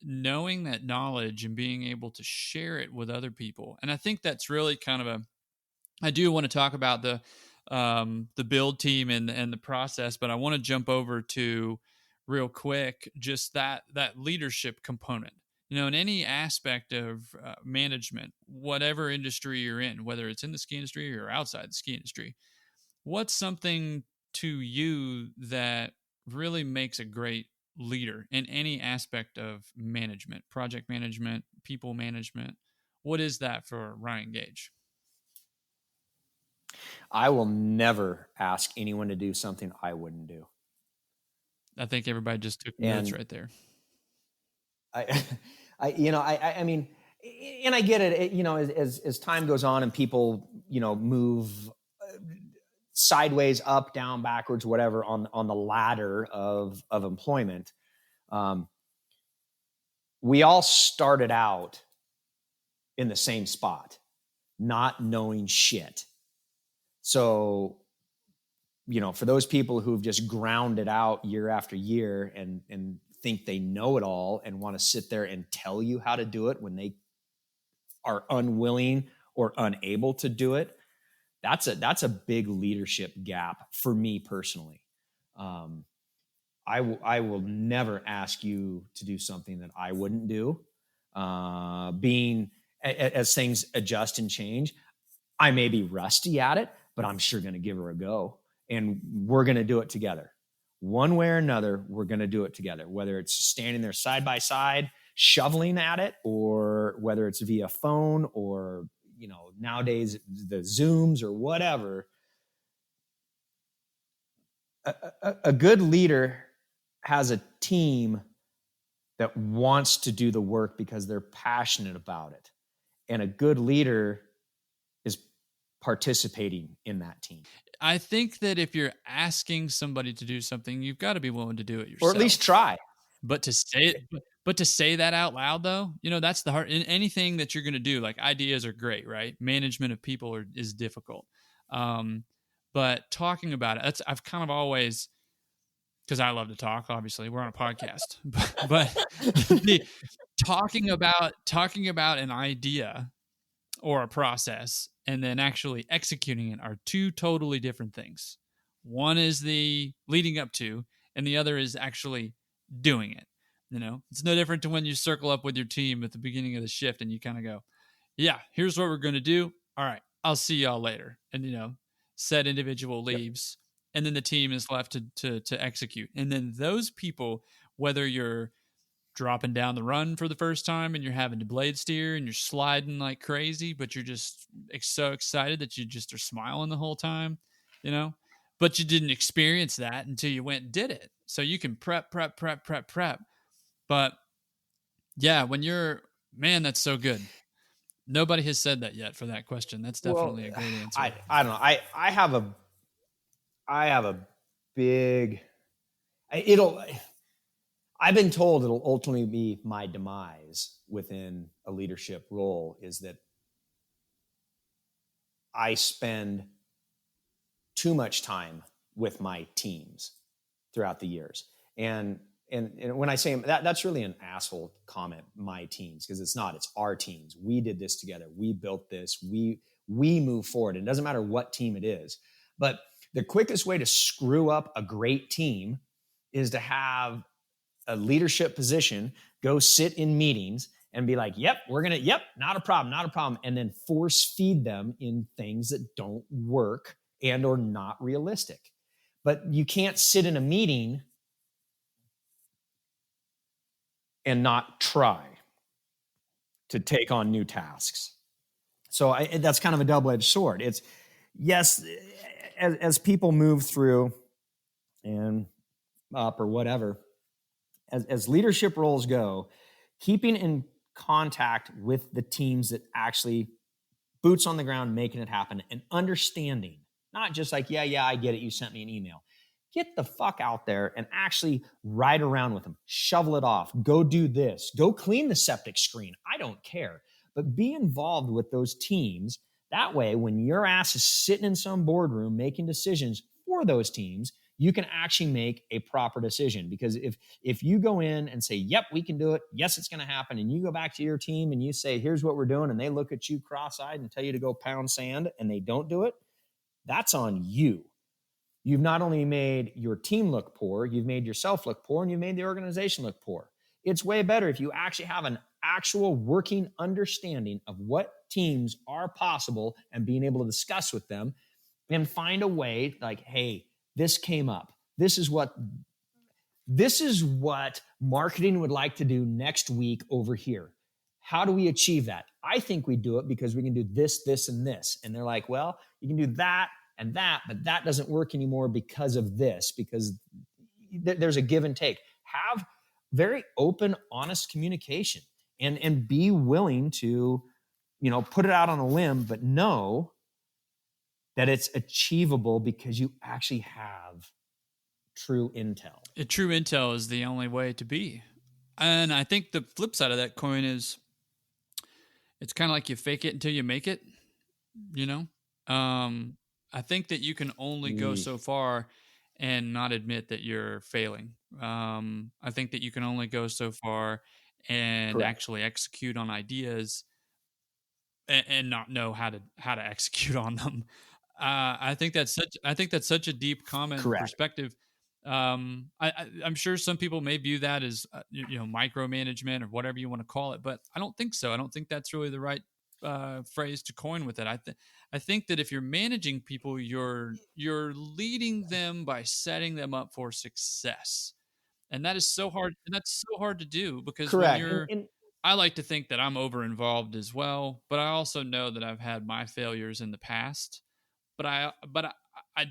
knowing that knowledge and being able to share it with other people. And I think that's really kind of I do want to talk about the build team and the process, but I want to jump over to real quick just that leadership component. In any aspect of management, whatever industry you're in, whether it's in the ski industry or outside the ski industry, what's something to you that really makes a great leader in any aspect of management, project management, people management? What is that for Ryan Gage? I will never ask anyone to do something I wouldn't do. I think everybody just took notes right there. I mean, and I get it, as time goes on and people, move sideways, up, down, backwards, whatever, on the ladder of employment. We all started out in the same spot, not knowing shit. So, for those people who've just ground it out year after year and think they know it all and want to sit there and tell you how to do it when they are unwilling or unable to do it, that's a big leadership gap for me personally. I will never ask you to do something that I wouldn't do. As things adjust and change, I may be rusty at it, but I'm sure going to give her a go, and we're going to do it together. One way or another, we're going to do it together, whether it's standing there side by side, shoveling at it, or whether it's via phone or, nowadays the Zooms or whatever. A good leader has a team that wants to do the work because they're passionate about it. And a good leader is participating in that team. I think that if you're asking somebody to do something, you've got to be willing to do it yourself, or at least try. But to say that out loud, though, that's the hard. In anything that you're going to do, like, ideas are great, right? Management of people is difficult. But talking about it, I've kind of always, because I love to talk. Obviously, we're on a podcast, but talking about an idea or a process and then actually executing it are two totally different things. One is the leading up to, and the other is actually doing it. It's no different to when you circle up with your team at the beginning of the shift and you kind of go, yeah, here's what we're going to do. All right, I'll see y'all later. And, said individual leaves, and then the team is left to execute. And then those people, whether you're dropping down the run for the first time and you're having to blade steer and you're sliding like crazy, but you're just so excited that you just are smiling the whole time, but you didn't experience that until you went and did it. So you can prep. But yeah, when you're, man, that's so good. Nobody has said that yet for that question. That's definitely a great answer. I don't know. I have a big, I've been told it'll ultimately be my demise within a leadership role, is that I spend too much time with my teams throughout the years. And when I say that's really an asshole comment, my teams, because it's not, it's our teams. We did this together. We built this. We move forward. It doesn't matter what team it is. But the quickest way to screw up a great team is to have a leadership position, go sit in meetings and be like, yep, not a problem. And then force feed them in things that don't work and or not realistic. But you can't sit in a meeting and not try to take on new tasks. So that's kind of a double-edged sword. It's, yes, as people move through and up or whatever, as leadership roles go, keeping in contact with the teams that actually boots on the ground, making it happen, and understanding, not just like, yeah, I get it, you sent me an email. Get the fuck out there and actually ride around with them. Shovel it off. Go do this. Go clean the septic screen. I don't care. But be involved with those teams. That way, when your ass is sitting in some boardroom making decisions for those teams, you can actually make a proper decision. Because if you go in and say, yep, we can do it, yes, it's going to happen, and you go back to your team and you say, here's what we're doing, and they look at you cross-eyed and tell you to go pound sand, and they don't do it, that's on you. You've not only made your team look poor, you've made yourself look poor, and you've made the organization look poor. It's way better if you actually have an actual working understanding of what teams are possible and being able to discuss with them and find a way like, hey, this came up. This is what marketing would like to do next week over here. How do we achieve that? I think we do it because we can do this, this, and this. And they're like, well, you can do that and that, but that doesn't work anymore because of this, because there's a give and take. Have very open, honest communication and be willing to, put it out on a limb, but know that it's achievable because you actually have true intel. True intel is the only way to be. And I think the flip side of that coin is it's kind of like you fake it until you make it, I think that you can only go so far and not admit that you're failing. I think that you can only go so far and actually execute on ideas and not know how to execute on them. I think that's such a deep, common perspective. I'm sure some people may view that as micromanagement or whatever you want to call it, but I don't think so. I don't think that's really the right phrase to coin with it. I think that if you're managing people, you're leading them by setting them up for success, and that is so hard. And that's so hard to do because when you're, I like to think that I'm over involved as well, but I also know that I've had my failures in the past. But I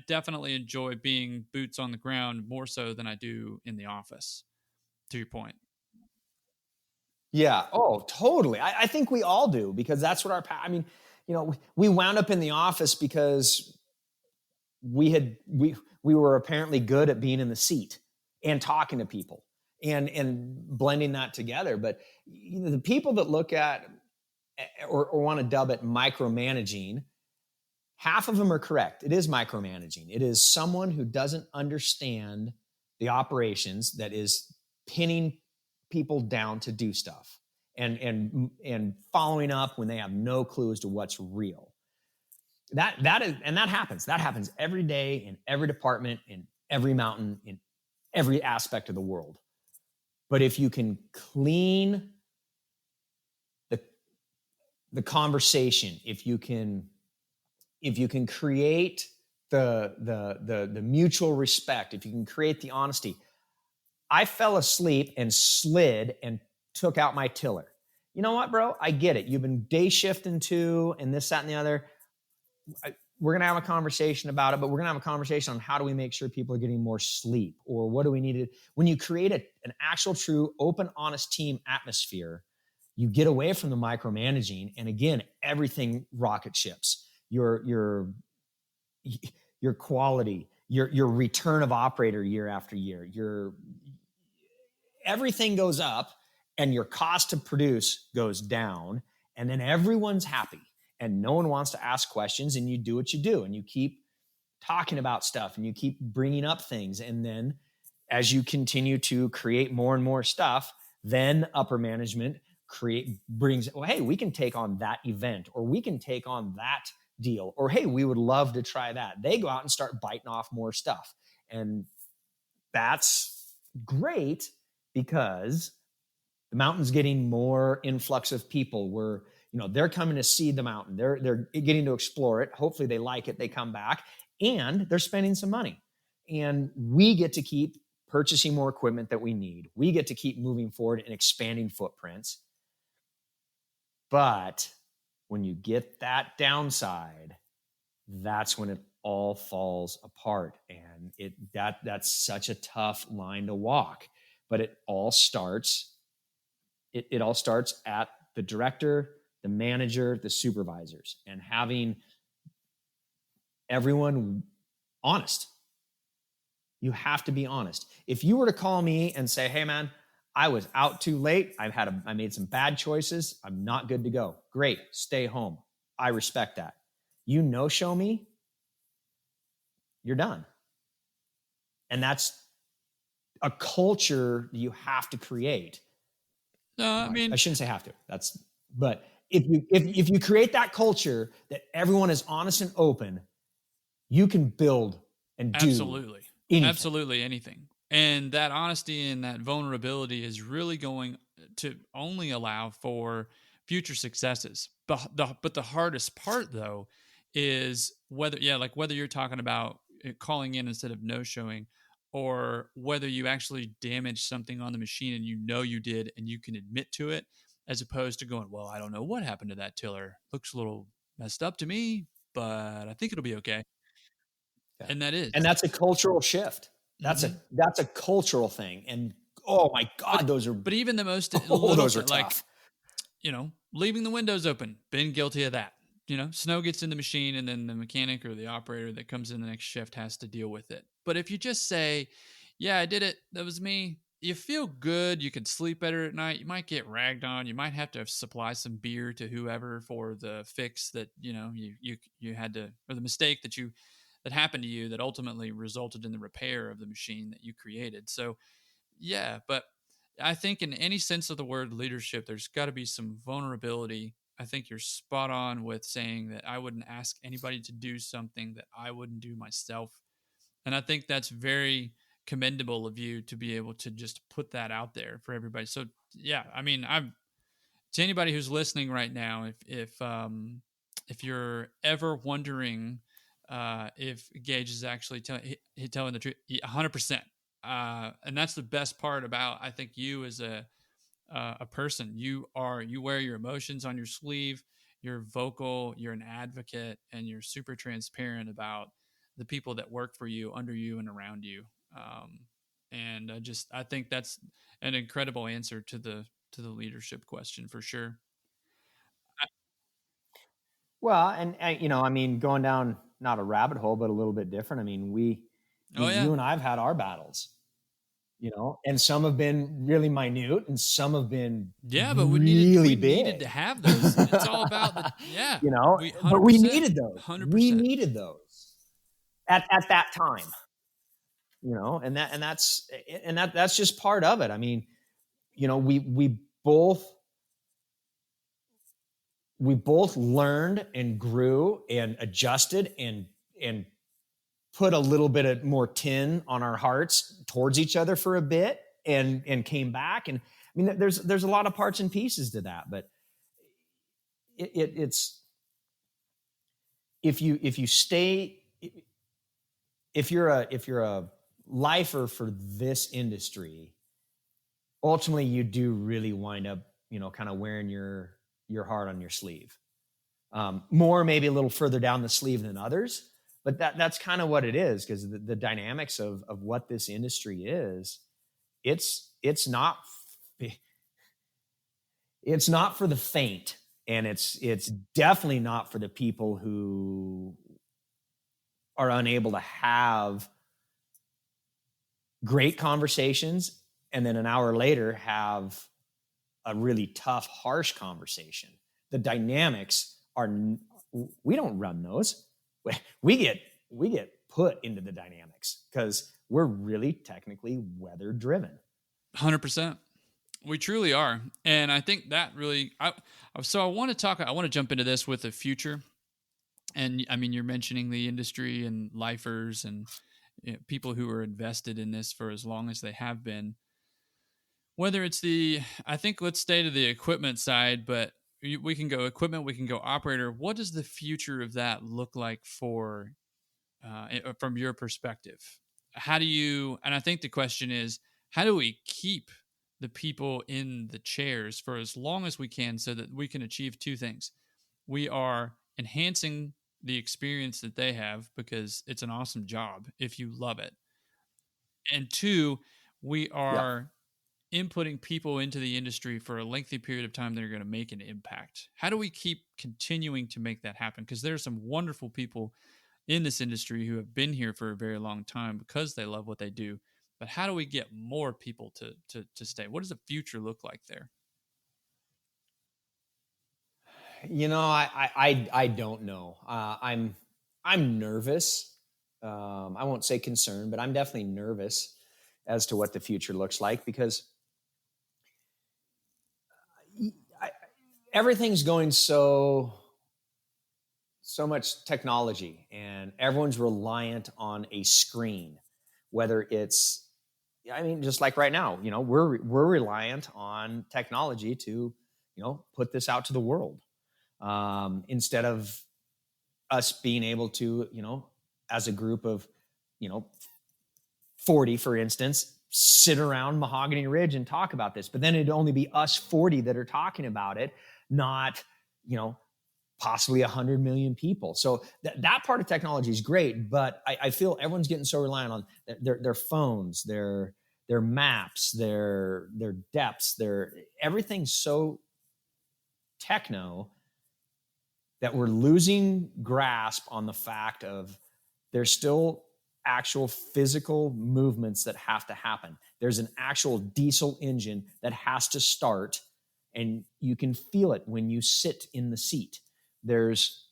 definitely enjoy being boots on the ground more so than I do in the office. To your point. Yeah. Oh, totally. I think we all do, because that's what we wound up in the office because we were apparently good at being in the seat and talking to people and blending that together. But the people that look at or want to dub it micromanaging, half of them are correct. It is micromanaging. It is someone who doesn't understand the operations that is pinning people down to do stuff and following up when they have no clue as to what's real. That happens. That happens every day in every department, in every mountain, in every aspect of the world. But if you can clean the conversation, if you can create the mutual respect, if you can create the honesty. I fell asleep and slid and took out my tiller. You know what, bro? I get it. You've been day shifting too, and this, that, and the other. We're going to have a conversation about it, but we're going to have a conversation on how do we make sure people are getting more sleep, or what do we need to, when you create an actual, true, open, honest team atmosphere, you get away from the micromanaging. And again, everything rocket ships. Your quality, your return of operator year after year, everything goes up and your cost to produce goes down, and then everyone's happy and no one wants to ask questions, and you do what you do and you keep talking about stuff and you keep bringing up things. And then as you continue to create more and more stuff, then upper management brings, well, hey, we can take on that event, or we can take on that deal, or hey, we would love to try that. They go out and start biting off more stuff. And that's great, because the mountain's getting more influx of people. They're coming to see the mountain. They're getting to explore it. Hopefully they like it. They come back and they're spending some money. And we get to keep purchasing more equipment that we need. We get to keep moving forward and expanding footprints. But when you get that downside, that's when it all falls apart. And that's such a tough line to walk. But it all starts at the director, the manager, the supervisors, and having everyone honest. You have to be honest. If you were to call me and say, hey man, I was out too late. I made some bad choices. I'm not good to go. Great. Stay home. I respect that. You no-show me, you're done. And that's a culture you have to create. No, I mean, I shouldn't say have to. But if you create that culture that everyone is honest and open, you can build and do absolutely anything. And that honesty and that vulnerability is really going to only allow for future successes. But the hardest part though is whether you're talking about calling in instead of no showing, or whether you actually damage something on the machine and you did and you can admit to it, as opposed to going, well, I don't know what happened to that tiller. Looks a little messed up to me, but I think it'll be okay. Yeah. And that's a cultural shift. That's a cultural thing. And oh my God, but even the most those are tough. Leaving the windows open, been guilty of that. Snow gets in the machine and then the mechanic or the operator that comes in the next shift has to deal with it. But if you just say, yeah, I did it, that was me, you feel good, you can sleep better at night, you might get ragged on, you might have to supply some beer to whoever for the fix that, you had to, or the mistake that happened to you that ultimately resulted in the repair of the machine that you created. So yeah, but I think in any sense of the word leadership, there's got to be some vulnerability. I think you're spot on with saying that I wouldn't ask anybody to do something that I wouldn't do myself. And I think that's very commendable of you to be able to just put that out there for everybody. So yeah, I mean, to anybody who's listening right now, if you're ever wondering if Gage is actually telling the truth, 100%. And that's the best part about, I think, you as a person. You wear your emotions on your sleeve. You're vocal. You're an advocate, and you're super transparent about the people that work for you, under you, and around you. And I think that's an incredible answer to the leadership question for sure. Well, and I mean, going down not a rabbit hole, but a little bit different. I mean, you and I've had our battles, and some have been really minute, and some have been but we needed to have those. It's all about but we needed those. 100%. We needed those at that time, and that's just part of it. I mean, we both learned and grew and adjusted and put a little bit of more tin on our hearts towards each other for a bit and came back. And I mean, there's a lot of parts and pieces to that, but it's, if you're a lifer for this industry, ultimately you do really wind up, kind of wearing your heart on your sleeve. More maybe a little further down the sleeve than others, but that's kind of what it is, because the dynamics of what this industry is, it's not for the faint, and it's definitely not for the people who are unable to have great conversations and then an hour later have a really tough, harsh conversation. The dynamics we don't run those. We get put into the dynamics because we're really technically weather driven. 100%. We truly are. And I think that really, I want to jump into this with the future. And I mean, you're mentioning the industry and lifers and people who are invested in this for as long as they have been. whether it's I think let's stay to the equipment side, but we can go equipment, we can go operator. What does the future of that look like from your perspective? How do you, and I think the question is, how do we keep the people in the chairs for as long as we can so that we can achieve two things? We are enhancing the experience that they have because it's an awesome job if you love it. And two, we Yeah. are inputting people into the industry for a lengthy period of time that are going to make an impact. How do we keep continuing to make that happen? Because there are some wonderful people in this industry who have been here for a very long time because they love what they do. But how do we get more people to stay? What does the future look like there? I don't know. I'm nervous. I won't say concerned, but I'm definitely nervous as to what the future looks like, because everything's going so much technology, and everyone's reliant on a screen, whether it's, just like right now, we're reliant on technology to, put this out to the world. Instead of us being able to, as a group of, 40, for instance, sit around Mahogany Ridge and talk about this. But then it'd only be us 40 that are talking about it, not, possibly 100 million people. So that part of technology is great, but I feel everyone's getting so reliant on their phones, their maps, their depths, everything's so techno that we're losing grasp on the fact of there's still actual physical movements that have to happen. There's an actual diesel engine that has to start, and you can feel it when you sit in the seat. There's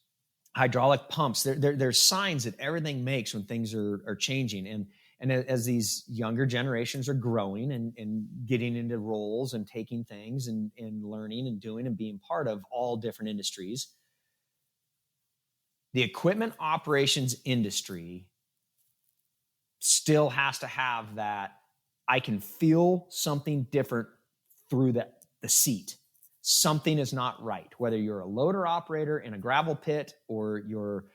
hydraulic pumps. There's signs that everything makes when things are changing. And as these younger generations are growing and getting into roles and taking things and learning and doing and being part of all different industries, the equipment operations industry still has to have that. I can feel something different through the seat. Something is not right, whether you're a loader operator in a gravel pit, or you're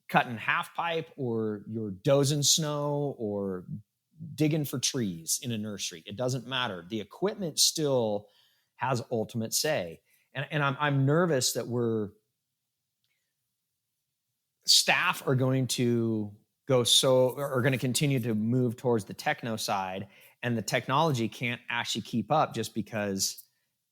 cutting half pipe, or you're dozing snow, or digging for trees in a nursery. It doesn't matter. The equipment still has ultimate say. And I'm nervous that staff are going to are going to continue to move towards the techno side, and the technology can't actually keep up, just because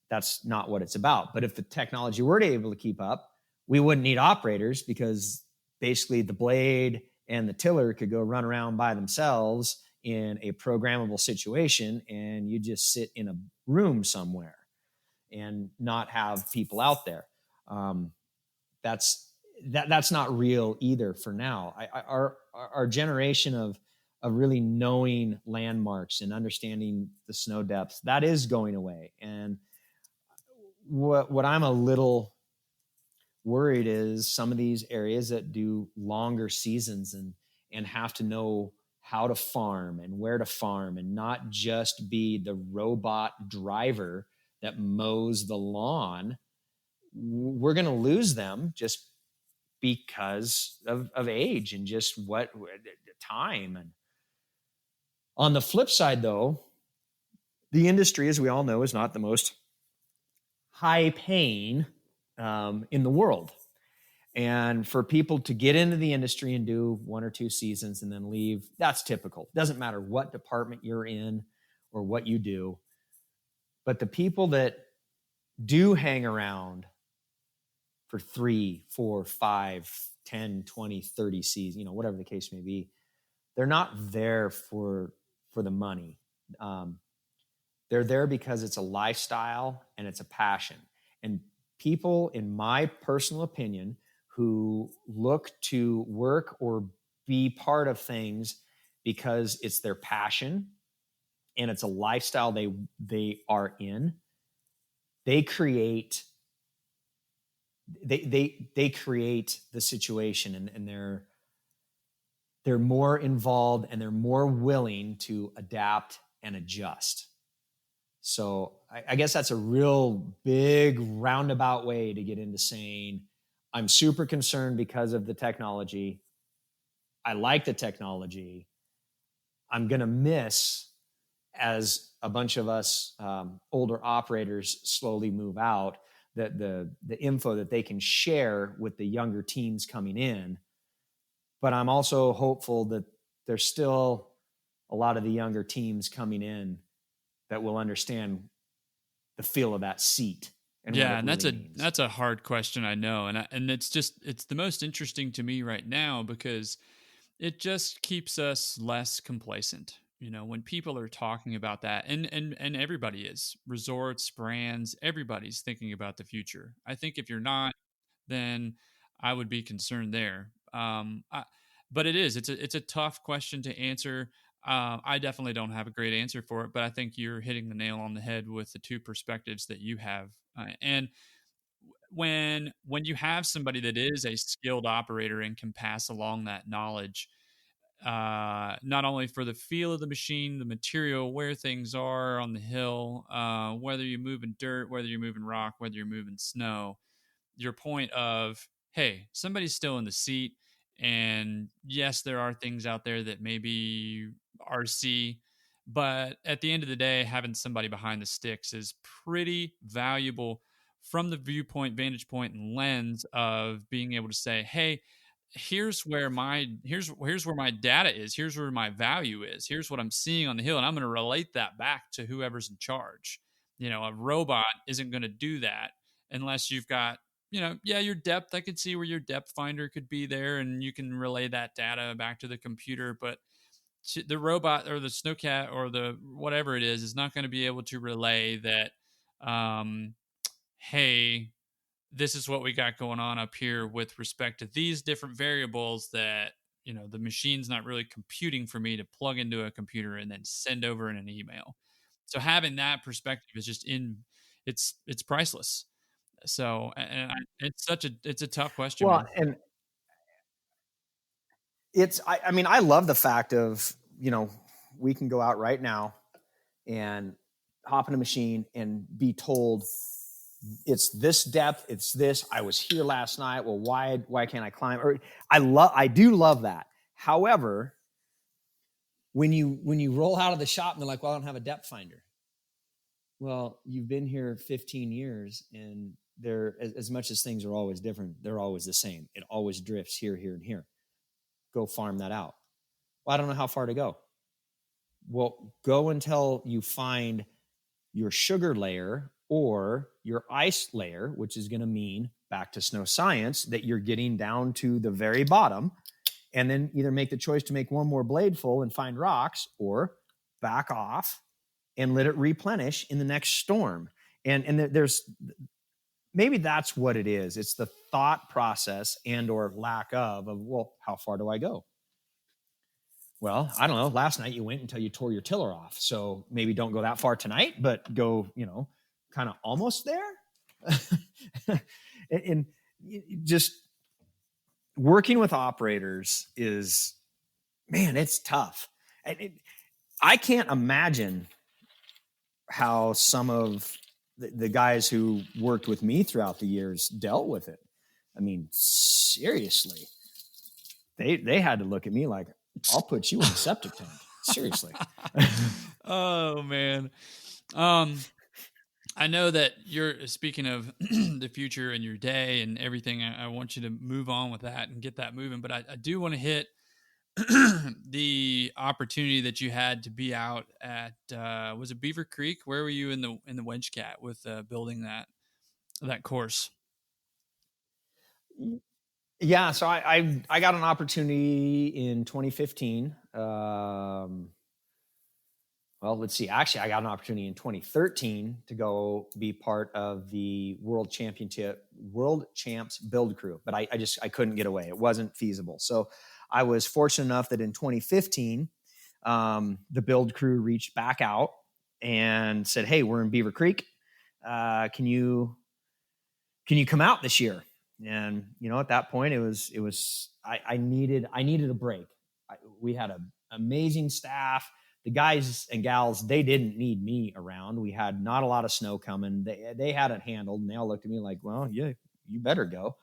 that's not what it's about. But if the technology were to able to keep up, we wouldn't need operators, because basically the blade and the tiller could go run around by themselves in a programmable situation, and you just sit in a room somewhere and not have people out there. That's not real either for now. Our generation of really knowing landmarks and understanding the snow depths, that is going away. And what I'm a little worried is some of these areas that do longer seasons and have to know how to farm and where to farm, and not just be the robot driver that mows the lawn. We're going to lose them just because of age and just what time. And on the flip side, though, the industry, as we all know, is not the most high paying in the world. And for people to get into the industry and do 1 or 2 seasons and then leave, that's typical. It doesn't matter what department you're in or what you do. But the people that do hang around for 3, 4, 5, 10, 20, 30 seasons, whatever the case may be, they're not there for the money. They're there because it's a lifestyle and it's a passion. And people, in my personal opinion, who look to work or be part of things because it's their passion and it's a lifestyle they are in, they create the situation, and they're more involved and they're more willing to adapt and adjust. So I guess that's a real big roundabout way to get into saying I'm super concerned because of the technology. I like the technology. I'm going to miss, as a bunch of us older operators slowly move out, the info that they can share with the younger teams coming in. But I'm also hopeful that there's still a lot of the younger teams coming in that will understand the feel of that seat. And Yeah, what and it really means. that's a hard question, I know, and it's the most interesting to me right now because it just keeps us less complacent. When people are talking about that, and everybody is, resorts, brands, everybody's thinking about the future. I think if you're not, then I would be concerned there. But it's a tough question to answer. I definitely don't have a great answer for it, but I think you're hitting the nail on the head with the two perspectives that you have. And when you have somebody that is a skilled operator and can pass along that knowledge, not only for the feel of the machine, the material, where things are on the hill, whether you're moving dirt, whether you're moving rock, whether you're moving snow, your point of, hey, somebody's still in the seat. And yes, there are things out there that maybe RC, but at the end of the day, having somebody behind the sticks is pretty valuable from the vantage point, and lens of being able to say, hey, here's where my data is, here's where my value is, here's what I'm seeing on the hill, and I'm going to relate that back to whoever's in charge. A robot isn't going to do that unless you've got, your depth. I could see where your depth finder could be there and you can relay that data back to the computer, but the robot or the Snowcat or the whatever it is not going to be able to relay that, hey, this is what we got going on up here with respect to these different variables that, the machine's not really computing for me to plug into a computer and then send over in an email. So having that perspective is just it's priceless. So, it's a tough question, Well, man. and I mean, I love the fact of, we can go out right now and hop in a machine and be told it's this depth, it's this, I was here last night. Well, why can't I climb? Or I do love that. However, when you roll out of the shop and they're like, well, I don't have a depth finder. Well, you've been here 15 years and they're, as much as things are always different, they're always the same. It always drifts here, here, and here. Go farm that out. Well, I don't know how far to go. Well, go until you find your sugar layer or your ice layer, which is going to mean, back to snow science, that you're getting down to the very bottom, and then either make the choice to make one more blade full and find rocks, or back off and let it replenish in the next storm. And there's, maybe that's what it is. It's the thought process and or lack of, well, how far do I go? Well, I don't know. Last night you went until you tore your tiller off. So maybe don't go that far tonight, but go, kind of almost there. and just working with operators is, man, it's tough. I can't imagine how some of the guys who worked with me throughout the years dealt with it. I mean, seriously, they had to look at me like, I'll put you in a septic tank. Seriously. Oh man. I know that you're speaking of the future and your day and everything. I want you to move on with that and get that moving, but I do want to hit the opportunity that you had to be out at, was it Beaver Creek? Where were you in the Wedge Cat with building that course? Yeah, so I got an opportunity in 2015. Well, let's see. Actually, I got an opportunity in 2013 to go be part of the World Champs build crew, but I couldn't get away. It wasn't feasible. So I was fortunate enough that in 2015, the build crew reached back out and said, "Hey, we're in Beaver Creek. Can you come out this year?" And at that point, I needed a break. We had an amazing staff. the guys and gals, they didn't need me around. We had not a lot of snow coming. They had it handled, and they all looked at me like, well, yeah, you better go.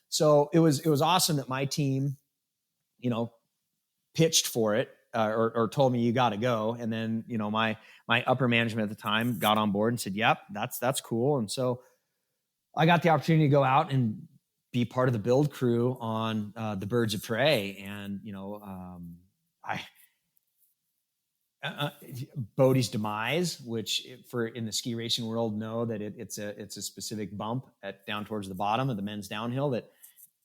So it was awesome that my team, pitched for it, or told me you got to go. And then, my upper management at the time got on board and said, yep, that's cool. And so I got the opportunity to go out and be part of the build crew on the Birds of Prey. And, Bodie's Demise, which in the ski racing world know that it's a specific bump down towards the bottom of the men's downhill that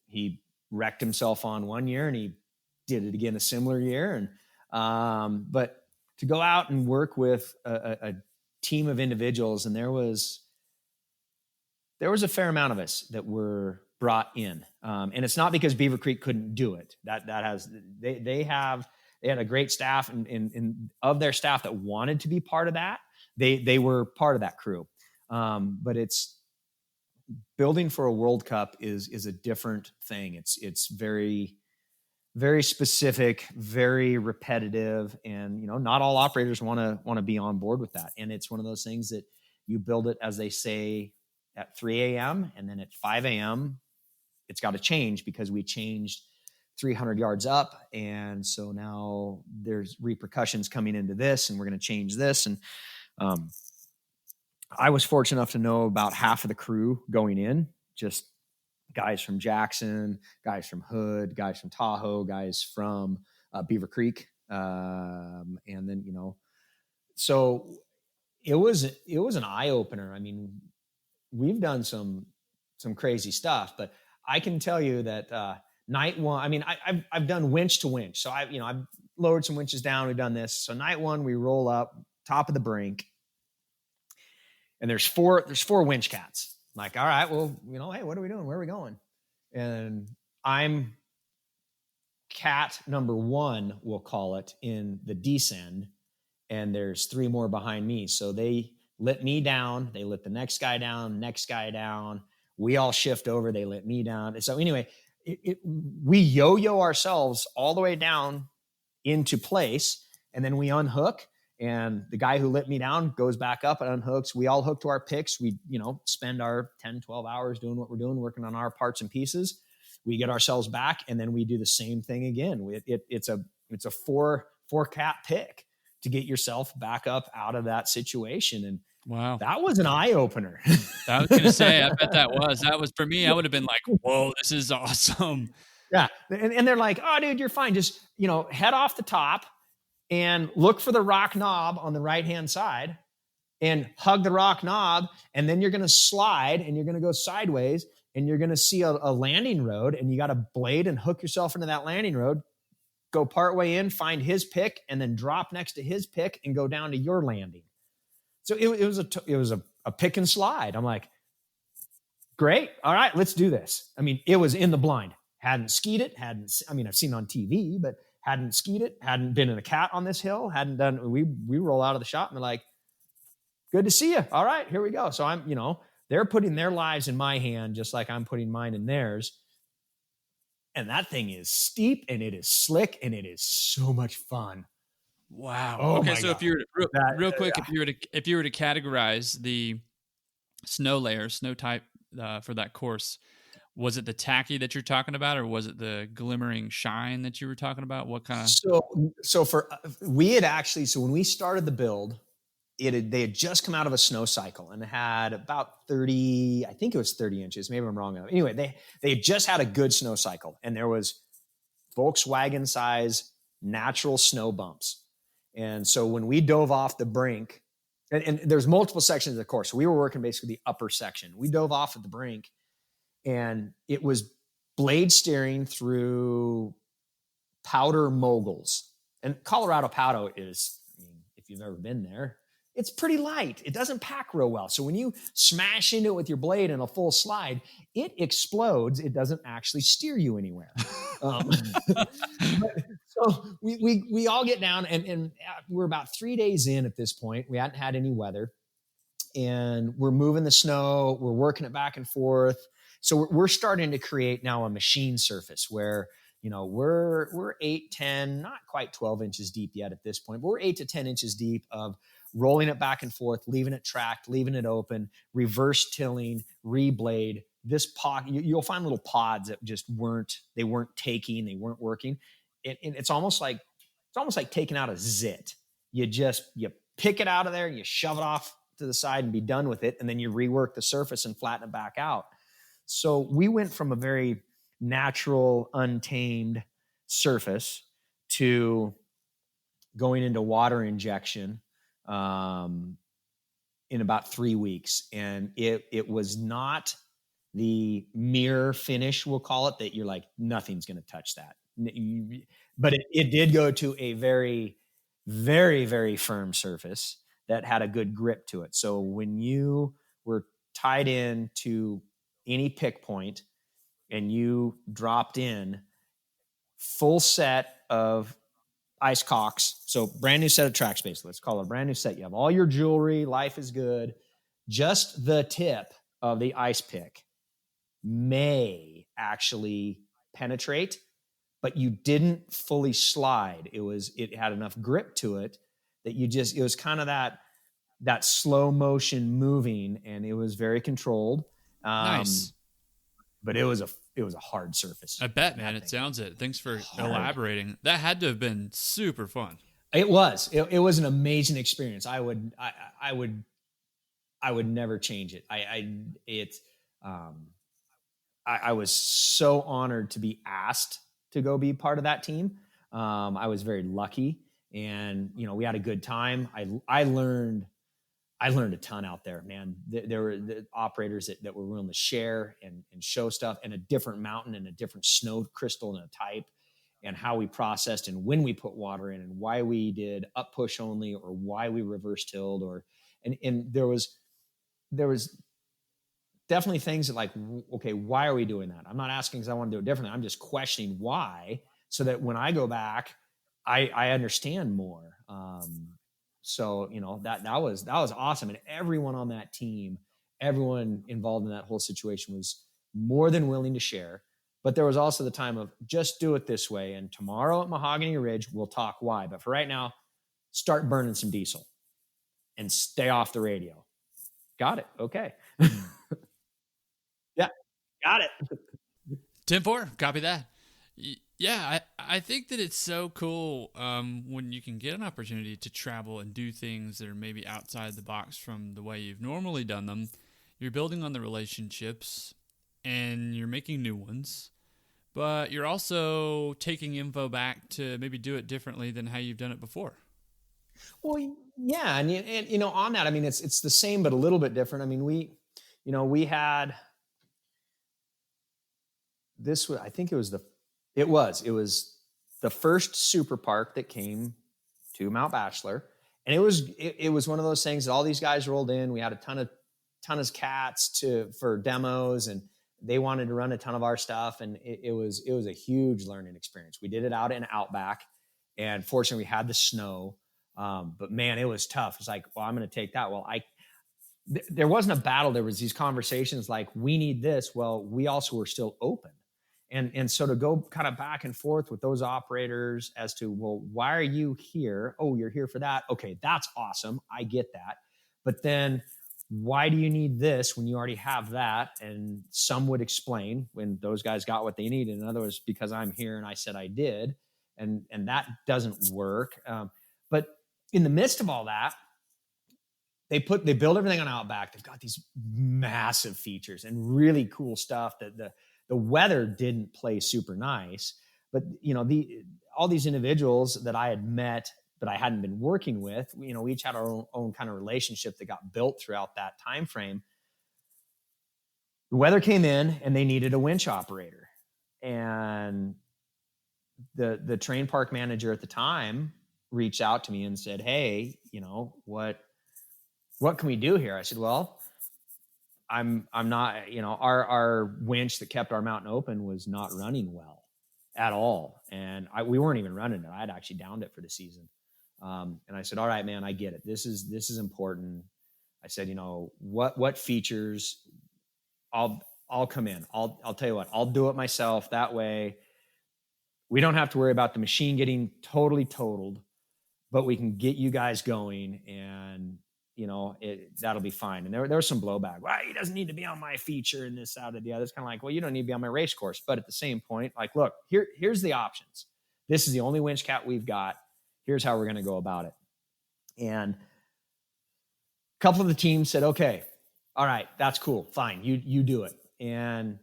he wrecked himself on one year, and he did it again a similar year. And but to go out and work with a team of individuals, and there was a fair amount of us that were brought in, and it's not because Beaver Creek couldn't do it. They had a great staff, and of their staff that wanted to be part of that, they were part of that crew. But it's building for a World Cup is a different thing. It's very, very specific, very repetitive, and not all operators want to be on board with that. And it's one of those things that you build it, as they say, at 3 a.m. and then at 5 a.m. it's got to change, because we changed 300 yards up. And so now there's repercussions coming into this, and we're going to change this. And I was fortunate enough to know about half of the crew going in, just guys from Jackson, guys from Hood, guys from Tahoe, guys from Beaver Creek. And then, so it was an eye opener. I mean, we've done some crazy stuff, but I can tell you that, night one, I mean, I've done winch to winch. So I've lowered some winches down. We've done this. So night one, we roll up top of the brink, and there's four winch cats. I'm like, all right, well, hey, what are we doing? Where are we going? And I'm cat number 1, we'll call it, in the descend. And there's 3 more behind me. So they let me down. They let the next guy down. We all shift over. They let me down. And so anyway, we yo-yo ourselves all the way down into place, and then we unhook, and the guy who let me down goes back up and unhooks. We all hook to our picks. We, spend our 10, 12 hours doing what we're doing, working on our parts and pieces. We get ourselves back, and then we do the same thing again. It's a four cat pick to get yourself back up out of that situation. And wow, that was an eye opener. I was going to say, I bet that was for me. I would have been like, whoa, this is awesome. Yeah. And they're like, oh, dude, you're fine. Just, head off the top and look for the rock knob on the right-hand side and hug the rock knob. And then you're going to slide, and you're going to go sideways, and you're going to see a landing road, and you got to blade and hook yourself into that landing road, go part way in, find his pick, and then drop next to his pick and go down to your landing. So it was a pick and slide. I'm like, great. All right, let's do this. I mean, it was in the blind. Hadn't skied it. I've seen it on TV, but hadn't skied it. Hadn't been in a cat on this hill. Hadn't done, we roll out of the shop and they're like, good to see you. All right, here we go. So I'm, they're putting their lives in my hand, just like I'm putting mine in theirs. And that thing is steep, and it is slick, and it is so much fun. Wow. Oh, okay, so God. if you were real quick, if you were to categorize the snow type for that course, was it the tacky that you're talking about, or was it the glimmering shine that you were talking about? What kind of? So when we started the build, they had just come out of a snow cycle, and it had about 30, I think it was 30 inches. Maybe I'm wrong. Anyway, they had just had a good snow cycle, and there was Volkswagen size natural snow bumps. And so when we dove off the brink, and there's multiple sections of the course, so we were working basically the upper section. We dove off at the brink, and it was blade steering through powder moguls. And Colorado powder is, if you've ever been there, it's pretty light. It doesn't pack real well. So when you smash into it with your blade in a full slide, it explodes. It doesn't actually steer you anywhere. So we all get down, and we're about 3 days in at this point. We hadn't had any weather, and we're moving the snow. We're working it back and forth. So we're starting to create now a machine surface where, we're 8, 10, not quite 12 inches deep yet at this point, but we're 8 to 10 inches deep of rolling it back and forth, leaving it tracked, leaving it open, reverse tilling, reblade. This pod, you'll find little pods that just weren't taking, they weren't working. It's almost like taking out a zit. You pick it out of there and you shove it off to the side and be done with it. And then you rework the surface and flatten it back out. So we went from a very natural, untamed surface to going into water injection in about 3 weeks. And it was not the mirror finish, we'll call it, that you're like, nothing's going to touch that. But it did go to a very, very, very firm surface that had a good grip to it. So when you were tied in to any pick point and you dropped in full set of ice cocks, so brand new set of track space, let's call it a brand new set. You have all your jewelry, life is good. Just the tip of the ice pick may actually penetrate, but you didn't fully slide. It had enough grip to it that it was kind of that slow motion moving, and it was very controlled. Nice. But it was a hard surface. I bet, man. It sounds it. Thanks for elaborating. That had to have been super fun. It was. It was an amazing experience. I would never change it. I was so honored to be asked to go be part of that team. I was very lucky, and we had a good time. I learned a ton out there, man. There were the operators that were willing to share and show stuff, and a different mountain and a different snow crystal and a type, and how we processed and when we put water in and why we did up push only or why we reverse tilled and there was definitely things that like, okay, why are we doing that? I'm not asking because I want to do it differently. I'm just questioning why, so that when I go back, I understand more. So that was awesome. And everyone on that team, everyone involved in that whole situation was more than willing to share. But there was also the time of just do it this way. And tomorrow at Mahogany Ridge, we'll talk why. But for right now, start burning some diesel and stay off the radio. Got it. Okay. Yeah, got it. 10-4, copy that. Yeah, I think that it's so cool when you can get an opportunity to travel and do things that are maybe outside the box from the way you've normally done them. You're building on the relationships and you're making new ones, but you're also taking info back to maybe do it differently than how you've done it before. Well, yeah, and on that, I mean, it's the same but a little bit different. I mean, we had this. I think it was the first super park that came to Mount Bachelor, and it was one of those things that all these guys rolled in. We had a ton of cats for demos, and they wanted to run a ton of our stuff, and it was a huge learning experience. We did it out in Outback, and fortunately we had the snow, but man, it was tough. It's like, well, I'm going to take that. Well, there wasn't a battle. There was these conversations like, we need this. Well, we also were still open. And so to go kind of back and forth with those operators as to, well, why are you here? Oh, you're here for that. Okay, that's awesome. I get that. But then why do you need this when you already have that? And some would explain when those guys got what they needed. In other words, because I'm here and I said I did. And that doesn't work. But in the midst of all that, they build everything on Outback. They've got these massive features and really cool stuff that the weather didn't play super nice, but all these individuals that I had met, but I hadn't been working with, we each had our own kind of relationship that got built throughout that time frame. The weather came in and they needed a winch operator, and the train park manager at the time reached out to me and said, "Hey, what can we do here?" I said, "Well, I'm not, our winch that kept our mountain open was not running well at all. And we weren't even running it. I had actually downed it for the season. And I said, all right, man, I get it. This is important. I said, what features I'll come in. I'll tell you what, I'll do it myself. That way We don't have to worry about the machine getting totally totaled, but we can get you guys going, and that'll be fine. And there was some blowback. Well, he doesn't need to be on my feature and this, out of the other. It's kind of like, well, you don't need to be on my race course. But at the same point, like, look, here's the options. This is the only winch cat we've got. Here's how we're going to go about it. And a couple of the teams said, okay, all right, that's cool. Fine. You do it. And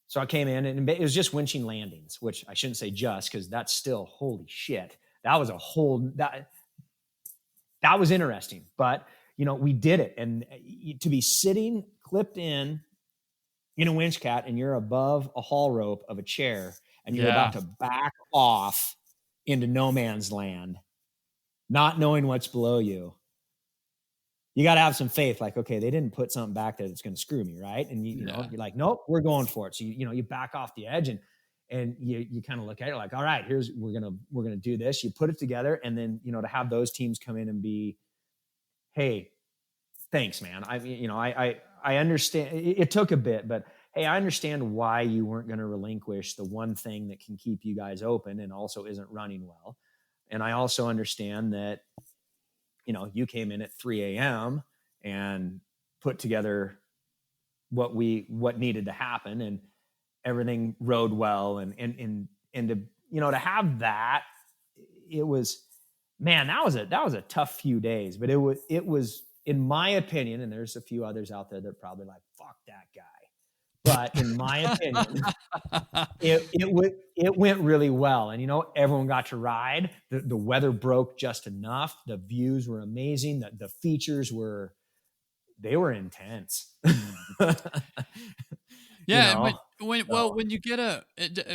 so I came in, and it was just winching landings, which I shouldn't say just, because that's still, holy shit. That was that was interesting, but we did it. And to be sitting clipped in a winch cat, and you're above a haul rope of a chair, and you're about to back off into no man's land, not knowing what's below you. You got to have some faith. Like, okay, they didn't put something back there that's going to screw me, right? And you're like, nope, we're going for it. So you back off the edge, and you kind of look at it like, all right, we're gonna do this. You put it together, and then to have those teams come in and be, hey, thanks, man. I understand. It took a bit, but hey, I understand why you weren't going to relinquish the one thing that can keep you guys open and also isn't running well. And I also understand that you came in at 3 a.m. and put together what needed to happen, and everything rode well. And to have that, it was, man, that was a tough few days, but it was, in my opinion, and there's a few others out there that are probably like, fuck that guy. But in my opinion, it went really well. And, everyone got to ride. The weather broke just enough. The views were amazing. The features were intense. Yeah. When you get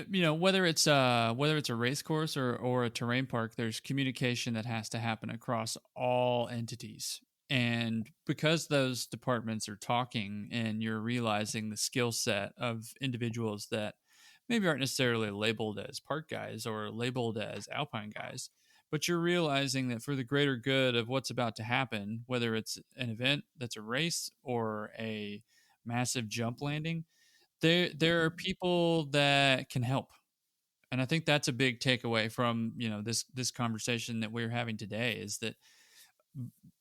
whether it's a race course or a terrain park, there's communication that has to happen across all entities. And because those departments are talking, and you're realizing the skill set of individuals that maybe aren't necessarily labeled as park guys or labeled as alpine guys, but you're realizing that for the greater good of what's about to happen, whether it's an event that's a race or a massive jump landing, there are people that can help. And I think that's a big takeaway from, this conversation that we're having today, is that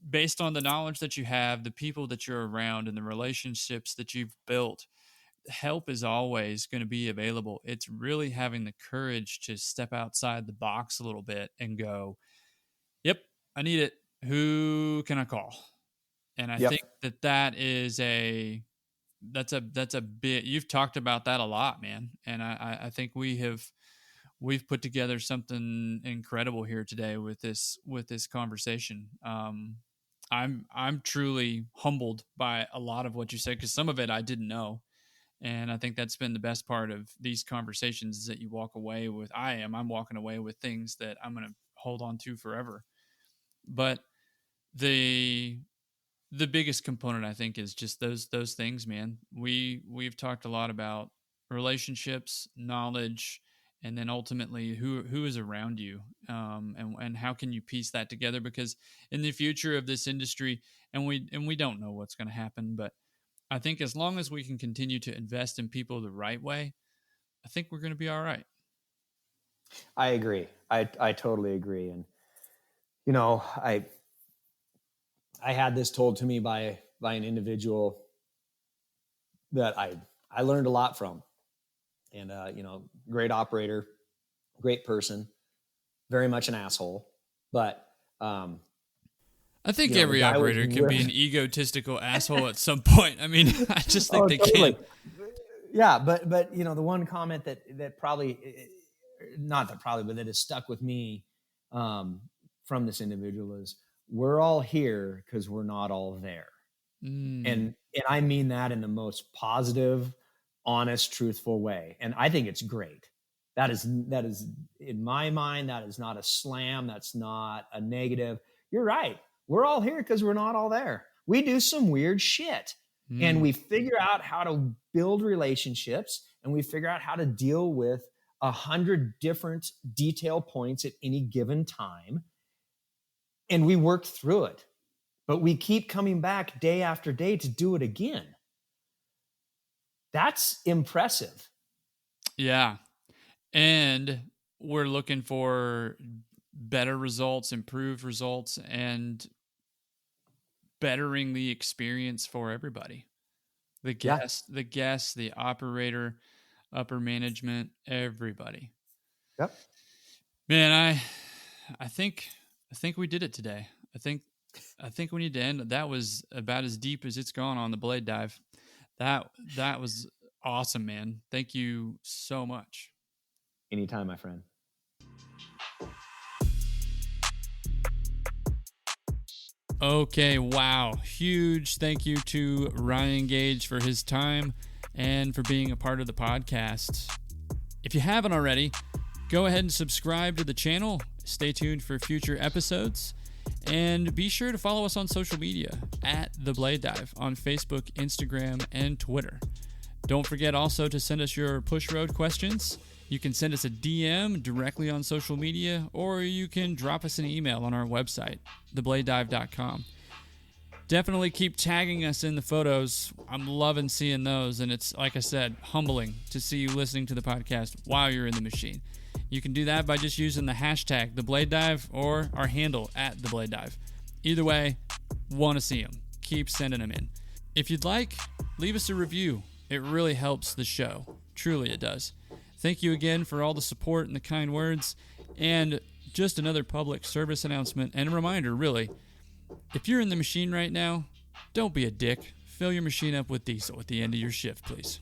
based on the knowledge that you have, the people that you're around, and the relationships that you've built, help is always going to be available. It's really having the courage to step outside the box a little bit and go, yep, I need it. Who can I call? And I think that is that's a bit, you've talked about that a lot, man. And I think we've put together something incredible here today with this conversation. I'm truly humbled by a lot of what you said, because some of it I didn't know. And I think that's been the best part of these conversations, is that you walk away with, I'm walking away with things that I'm going to hold on to forever. But the biggest component, I think, is just those things, man. We've talked a lot about relationships, knowledge, and then ultimately who is around you, and how can you piece that together? Because in the future of this industry, and we don't know what's going to happen, but I think as long as we can continue to invest in people the right way, I think we're going to be all right. I agree. I totally agree. And I had this told to me by an individual that I learned a lot from. And, great operator, great person, very much an asshole. But I think every operator can be an egotistical asshole at some point. I mean, I just think they totally can. Yeah, but the one comment that probably, not that probably, but that has stuck with me from this individual is, we're all here because we're not all there. And I mean that in the most positive, honest, truthful way. And I think it's great. That is in my mind, that is not a slam. That's not a negative. You're right. We're all here because we're not all there. We do some weird shit, and we figure out how to build relationships, and we figure out how to deal with 100 different detail points at any given time. And we work through it, but we keep coming back day after day to do it again. That's impressive. Yeah. And we're looking for better results, improved results, and bettering the experience for everybody. The guest, the operator, upper management, everybody. Yep. Man, I think we did it today. I think we need to end. That was about as deep as it's gone on the blade dive. That was awesome, man. Thank you so much. Anytime, my friend. Okay, wow. Huge thank you to Ryan Gage for his time and for being a part of the podcast. If you haven't already, go ahead and subscribe to the channel. Stay tuned for future episodes. And be sure to follow us on social media at The Blade Dive on Facebook, Instagram, and Twitter. Don't forget also to send us your push road questions. You can send us a DM directly on social media, or you can drop us an email on our website, thebladedive.com. Definitely keep tagging us in the photos. I'm loving seeing those, and it's, like I said, humbling to see you listening to the podcast while you're in the machine. You can do that by just using the hashtag #TheBladeDive or our handle @TheBladeDive. Either way, want to see them. Keep sending them in. If you'd like, leave us a review. It really helps the show. Truly it does. Thank you again for all the support and the kind words. And just another public service announcement and a reminder, really. If you're in the machine right now, don't be a dick. Fill your machine up with diesel at the end of your shift, please.